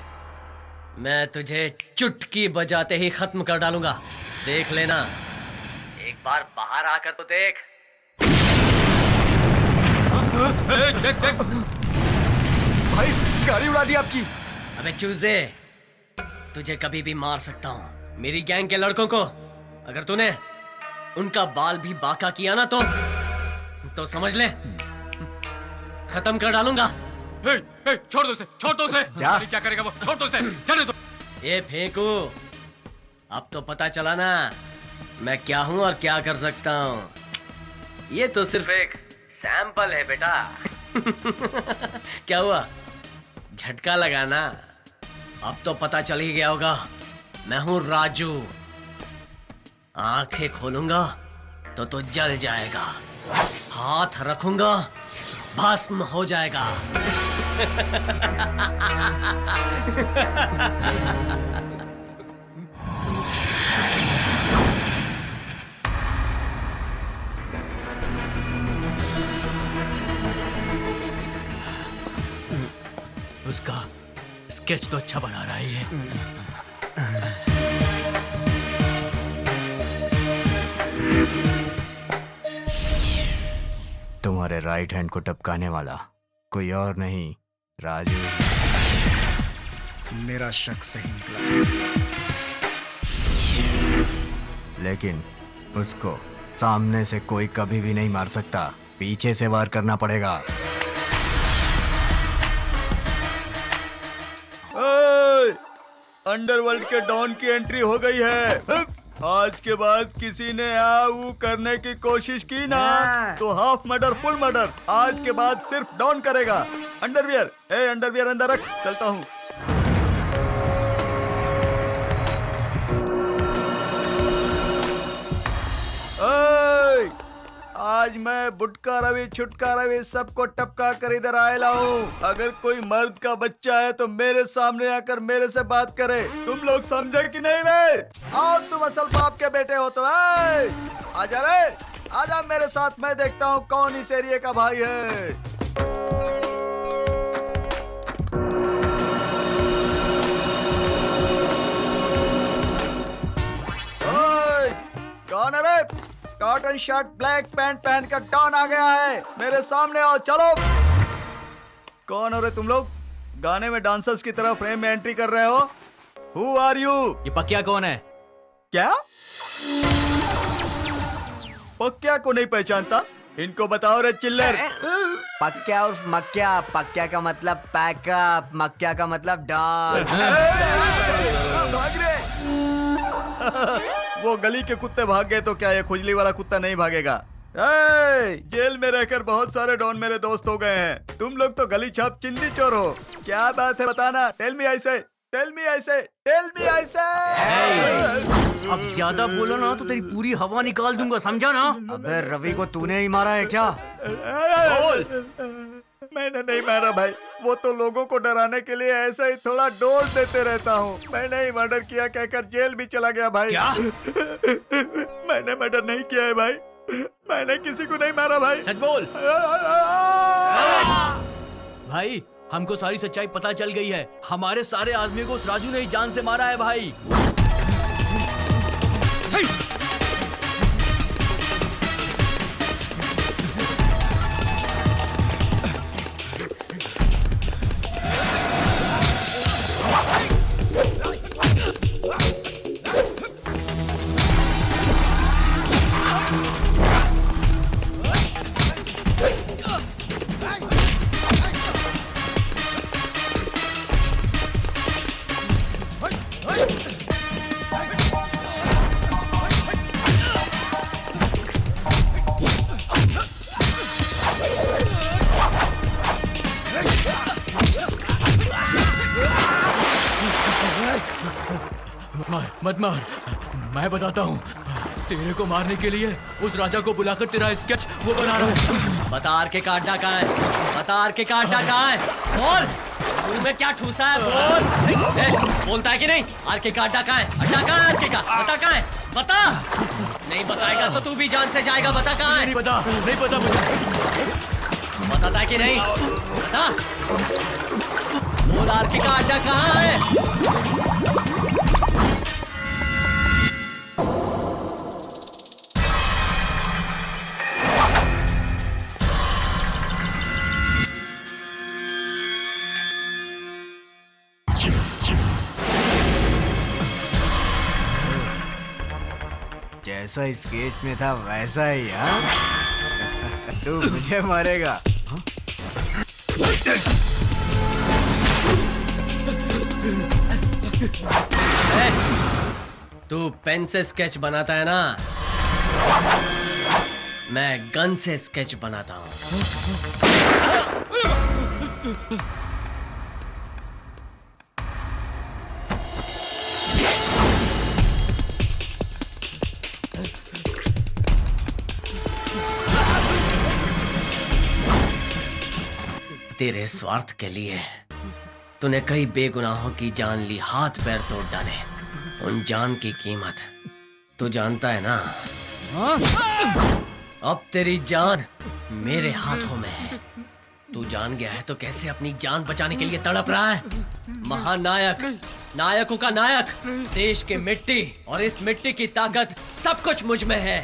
मैं तुझे चुटकी बजाते ही खत्म कर डालूंगा। देख लेना, एक बार बाहर आकर तो देख। देख देख भाई, गाड़ी उड़ा दी आपकी। अबे चूजे, तुझे कभी भी मार सकता हूँ। मेरी गैंग के लड़कों को अगर तूने उनका बाल भी बाका किया ना तो समझ ले खत्म कर डालूंगा। छोड़ दो उसे, छोड़ दो उसे। जा। क्या करेगा वो? छोड़ दो उसे, चले दो। ये फेंकू, अब तो पता चला ना मैं क्या हूं और क्या कर सकता हूं। ये तो सिर्फ एक सैंपल है बेटा। क्या हुआ, झटका लगा ना? अब तो पता चल ही गया होगा, मैं हूं राजू। आंखें खोलूंगा तो जल जाएगा, हाथ रखूंगा भस्म हो जाएगा। उसका स्केच तो अच्छा बना रहा है ये। तुम्हारे राइट हैंड को टपकाने वाला कोई और नहीं, राजू। मेरा शक सही निकला, लेकिन उसको सामने से कोई कभी भी नहीं मार सकता, पीछे से वार करना पड़ेगा। अंडरवर्ल्ड के डॉन की एंट्री हो गई है। आज के बाद किसी ने वो करने की कोशिश की ना तो हाफ मर्डर फुल मर्डर। आज के बाद सिर्फ डॉन करेगा। अंडरवियर, अंडरवियर अंदर रख, चलता हूँ। आज मैं बुटका रवि छुटका रवि सबको टपका कर इधर आया हूँ। अगर कोई मर्द का बच्चा है तो मेरे सामने आकर मेरे से बात करे। तुम लोग समझे कि नहीं रे? आओ, तुम असल बाप के बेटे हो तो आजा रे, आजा मेरे साथ। मैं देखता हूँ कौन इस एरिया का भाई है। कौन है रे? कॉटन शर्ट ब्लैक पैंट पहन कर डॉन आ गया है। मेरे सामने आओ, चलो। कौन हो रे तुम लोग? गाने में डांसर्स की तरह फ्रेम में एंट्री कर रहे हो। Who are you? ये पक्या कौन है? क्या पक्या को नहीं पहचानता? इनको बताओ रे चिल्लर। पक्या उर्फ मक्या। पक्या का मतलब पैकअप, मक्या का मतलब डॉन। भाग रे। वो गली के कुत्ते भाग गए तो क्या ये खुजली वाला कुत्ता नहीं भागेगा? जेल में रहकर बहुत सारे डॉन मेरे दोस्त हो गए हैं। तुम लोग तो गली छाप चिंदी चोर हो। क्या बात है बताना। टेल मी ऐसे, टेल मी ऐसे, टेल मी ऐसे। अब ज्यादा बोलो ना तो तेरी पूरी हवा निकाल दूंगा, समझा ना? अबे रवि को तूने ही मारा है क्या? बोल। मैंने नहीं मारा भाई, वो तो लोगों को डराने के लिए ऐसा ही थोड़ा डोज देते रहता हूँ। मैंने ही मर्डर किया कहकर जेल भी चला गया भाई। क्या? मैंने मर्डर नहीं किया है भाई, मैंने किसी को नहीं मारा भाई। सच बोल। भाई हमको सारी सच्चाई पता चल गई है। हमारे सारे आदमी को उस राजू ने ही जान से मारा है भाई। मत मार, मैं बताता हूँ। तेरे को मारने के लिए उस राजा को बुलाकर तेरा स्केच वो बना रहा है। बता आर के कांटा कहाँ है? बता आर के कांटा कहाँ है? बोल। मुंह में क्या ठूसा है? बोल। बोलता है कि नहीं? आर के कांटा कहाँ है? अड्डा कहाँ है आर के का? बता कहाँ है? बता। नहीं बताएगा तो तू भी जान से जाएगा। बता कहाँ है? नहीं पता मुझे। बताता है कि नहीं? बता। बोल आर के का अड्डा कहाँ है? जैसा स्केच में था वैसा ही। हाँ तू मुझे मारेगा। तू पेन से स्केच बनाता है ना, मैं गन से स्केच बनाता हूँ। तेरे स्वार्थ के लिए तूने कई बेगुनाहों की जान ली, हाथ पैर तोड़ डाले। उन जान की कीमत तू जानता है ना? अब तेरी जान मेरे हाथों में है। तू जान गया है तो कैसे अपनी जान बचाने के लिए तड़प रहा है? महानायक, नायकों का नायक, देश की मिट्टी और इस मिट्टी की ताकत सब कुछ मुझ में है।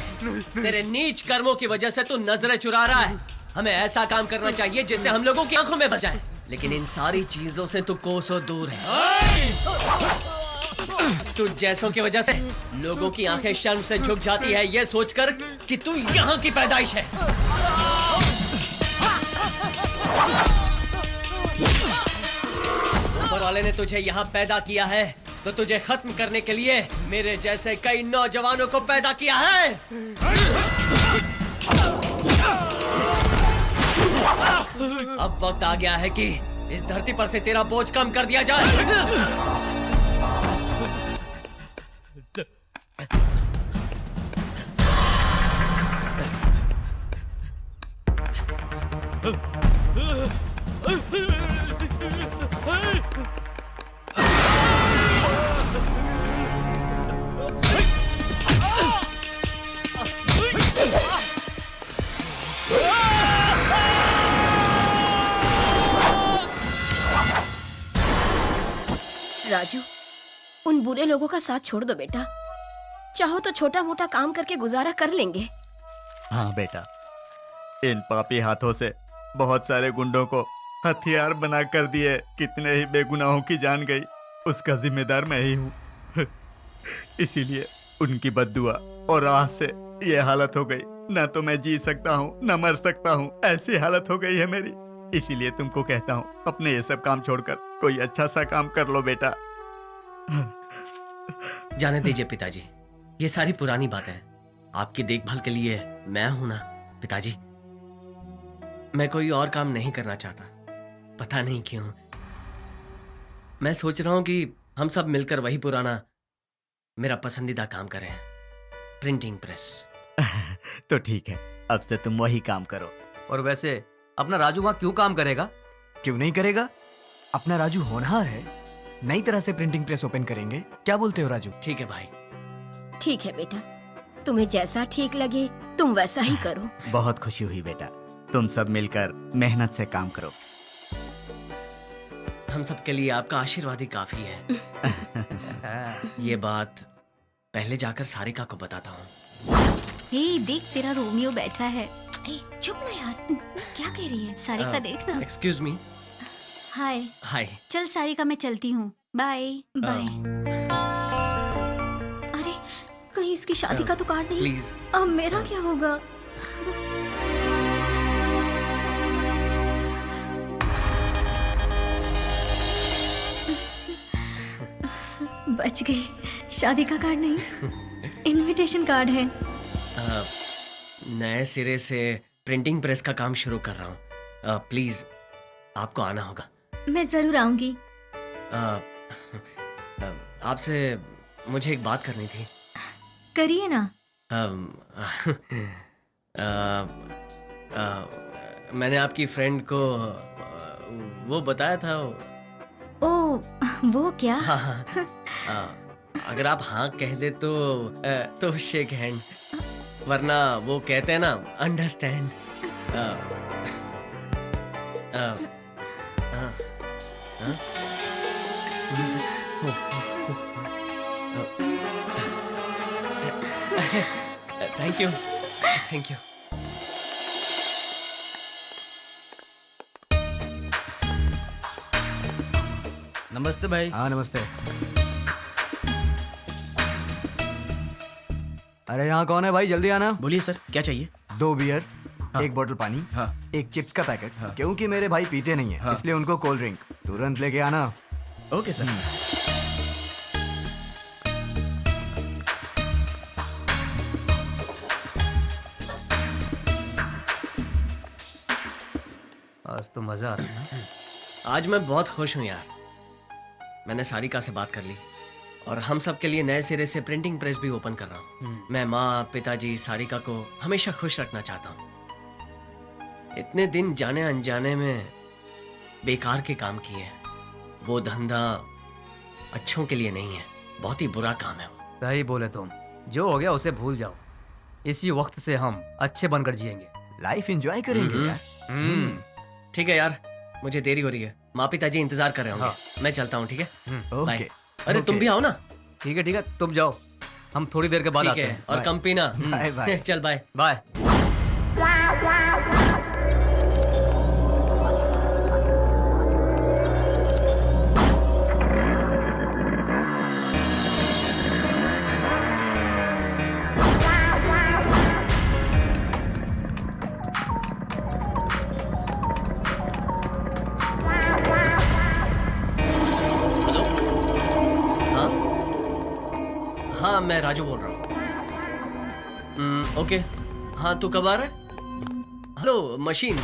तेरे नीच कर्मों की वजह से तू नजरें चुरा रहा है। हमें ऐसा काम करना चाहिए जिससे हम लोगों की आंखों में बचाए, लेकिन इन सारी चीजों से तू कोसों दूर है। तू जैसों की वजह से लोगों की आंखें शर्म से झुक जाती है ये सोचकर कि तू यहाँ की पैदाइश है। ऊपर वाले ने तुझे यहाँ पैदा किया है तो तुझे खत्म करने के लिए मेरे जैसे कई नौजवानों को पैदा किया है। अब वक्त आ गया है कि इस धरती पर से तेरा बोझ कम कर दिया जाए। राजू, उन बुरे लोगों का साथ छोड़ दो बेटा। चाहो तो छोटा मोटा काम करके गुजारा कर लेंगे। हाँ बेटा, इन पापी हाथों से बहुत सारे गुंडों को हथियार बना कर दिए। कितने ही बेगुनाहों की जान गई, उसका जिम्मेदार मैं ही हूँ। इसीलिए उनकी बद्दुआ और आस से ये हालत हो गई। ना तो मैं जी सकता हूँ ना मर सकता हूँ, ऐसी हालत हो गई है मेरी। इसीलिए तुमको कहता हूँ अपने ये सब काम छोड़कर कोई अच्छा सा काम कर लो बेटा। जाने दीजिए पिताजी, ये सारी पुरानी बातें हैं। आपकी देखभाल के लिए मैं हूं ना पिताजी। मैं कोई और काम नहीं करना चाहता, पता नहीं क्यों। मैं सोच रहा हूं कि हम सब मिलकर वही पुराना मेरा पसंदीदा काम करें, प्रिंटिंग प्रेस। तो ठीक है, अब से तुम वही काम करो। और वैसे अपना राजू वहाँ क्यों काम करेगा? क्यों नहीं करेगा? अपना राजू होनहार है, नई तरह से प्रिंटिंग प्रेस ओपन करेंगे। क्या बोलते हो राजू? ठीक है भाई। ठीक है बेटा, तुम्हें जैसा ठीक लगे तुम वैसा ही करो। बहुत खुशी हुई बेटा, तुम सब मिलकर मेहनत से काम करो। हम सब के लिए आपका आशीर्वाद ही काफी है। ये बात पहले जाकर सारिका को बताता हूँ। हे देख, तेरा रोमियो बैठा है। ए, चुप ना यार, क्या कह रही है? सारिका देखना। Excuse me. हाय। हाय। चल सारिका, मैं चलती हूँ। Bye bye. अरे कहीं इसकी शादी का तो कार्ड नहीं? प्लीज। अब मेरा क्या होगा? बच गई। शादी का कार्ड नहीं, इनविटेशन कार्ड है। नए सिरे से प्रिंटिंग प्रेस का काम शुरू कर रहा हूँ। प्लीज आपको आना होगा। मैं जरूर आऊंगी। आपसे मुझे एक बात करनी थी। करिए ना। मैंने आपकी फ्रेंड को वो बताया था। ओ, वो क्या? हाँ, अगर आप हाँ कह दे तो शेक हैंड, वरना वो कहते हैं ना understand. Thank you, thank you. नमस्ते भाई। हाँ नमस्ते। अरे यहाँ कौन है भाई, जल्दी आना। बोलिए सर, क्या चाहिए? 2 बियर, 1 बोतल पानी, एक चिप्स का पैकेट, क्योंकि मेरे भाई पीते नहीं है, इसलिए उनको कोल्ड ड्रिंक तुरंत लेके आना। Okay sir. आज तो मजा आ रहा है ना। आज मैं बहुत खुश हूँ यार। मैंने सारिका से बात कर ली और हम सब के लिए नए सिरे से प्रिंटिंग प्रेस भी ओपन कर रहा हूँ। मैं माँ, पिताजी, सारिका को हमेशा खुश रखना चाहता हूँ। इतने दिन जाने अनजाने में बेकार के काम किए। वो धंधा अच्छों के लिए नहीं है, बहुत ही बुरा काम है वो। सही बोले तुम। जो हो गया उसे भूल जाओ। इसी वक्त से हम अच्छे बनकर जिएंगे, लाइफ एंजॉय करेंगे यार। ठीक है यार, मुझे देरी हो रही है। माँ पिताजी इंतजार कर रहे होंगे। मैं चलता हूँ, ठीक है? बाय। अरे तुम भी आओ ना। ठीक है, तुम जाओ, हम थोड़ी देर के बाद आते हैं। और कम पीना। Bye bye. चल बाय बाय। हाँ, मैं राजू बोल रहा हूँ। ओके। हाँ, तू कब आ रहा है? Hello machine.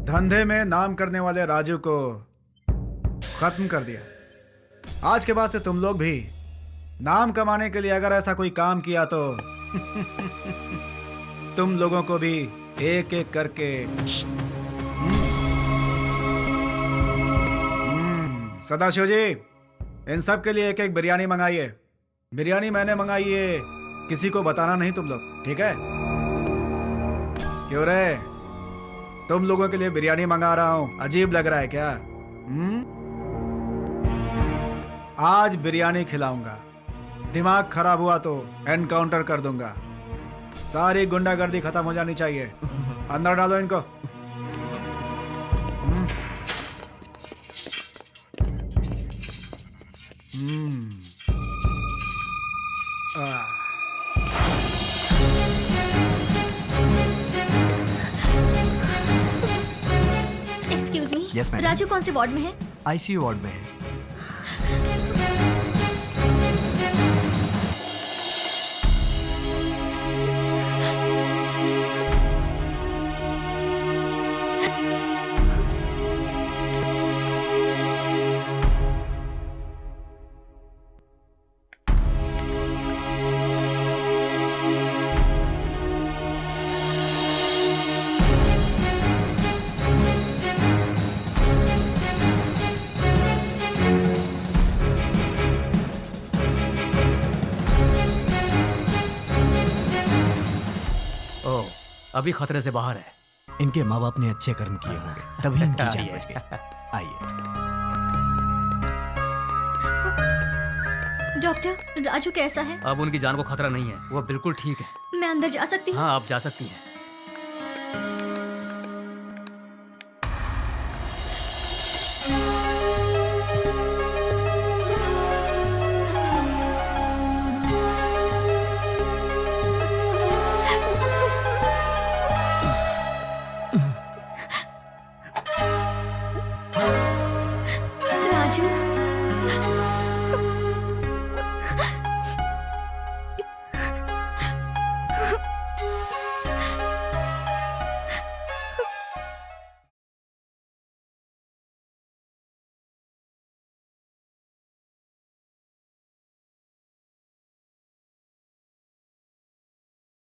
धंधे में नाम करने वाले राजू को खत्म कर दिया। आज के बाद से तुम लोग भी नाम कमाने के लिए अगर ऐसा कोई काम किया तो तुम लोगों को भी एक एक करके सदाशिव जी, इन सब के लिए एक एक बिरयानी मंगाइए। बिरयानी मैंने मंगाई है, किसी को बताना नहीं तुम लोग, ठीक है? क्यों रे, तुम लोगों के लिए बिरयानी मंगा रहा हूं, अजीब लग रहा है क्या? आज बिरयानी खिलाऊंगा, दिमाग खराब हुआ तो एनकाउंटर कर दूंगा। सारी गुंडागर्दी खत्म हो जानी चाहिए। अंदर डालो इनको। Excuse me. Yes, ma'am. Raju कौन से वार्ड में है? आईसीयू वार्ड में है। ओह, अभी खतरे से बाहर है। इनके माँ बाप ने अच्छे कर्म किए होंगे, तभी इनकी जान बच गई। आइए। डॉक्टर, राजू कैसा है? अब उनकी जान को खतरा नहीं है, वो बिल्कुल ठीक है। मैं अंदर जा सकती हूँ? हाँ, आप जा सकती हैं। राजू,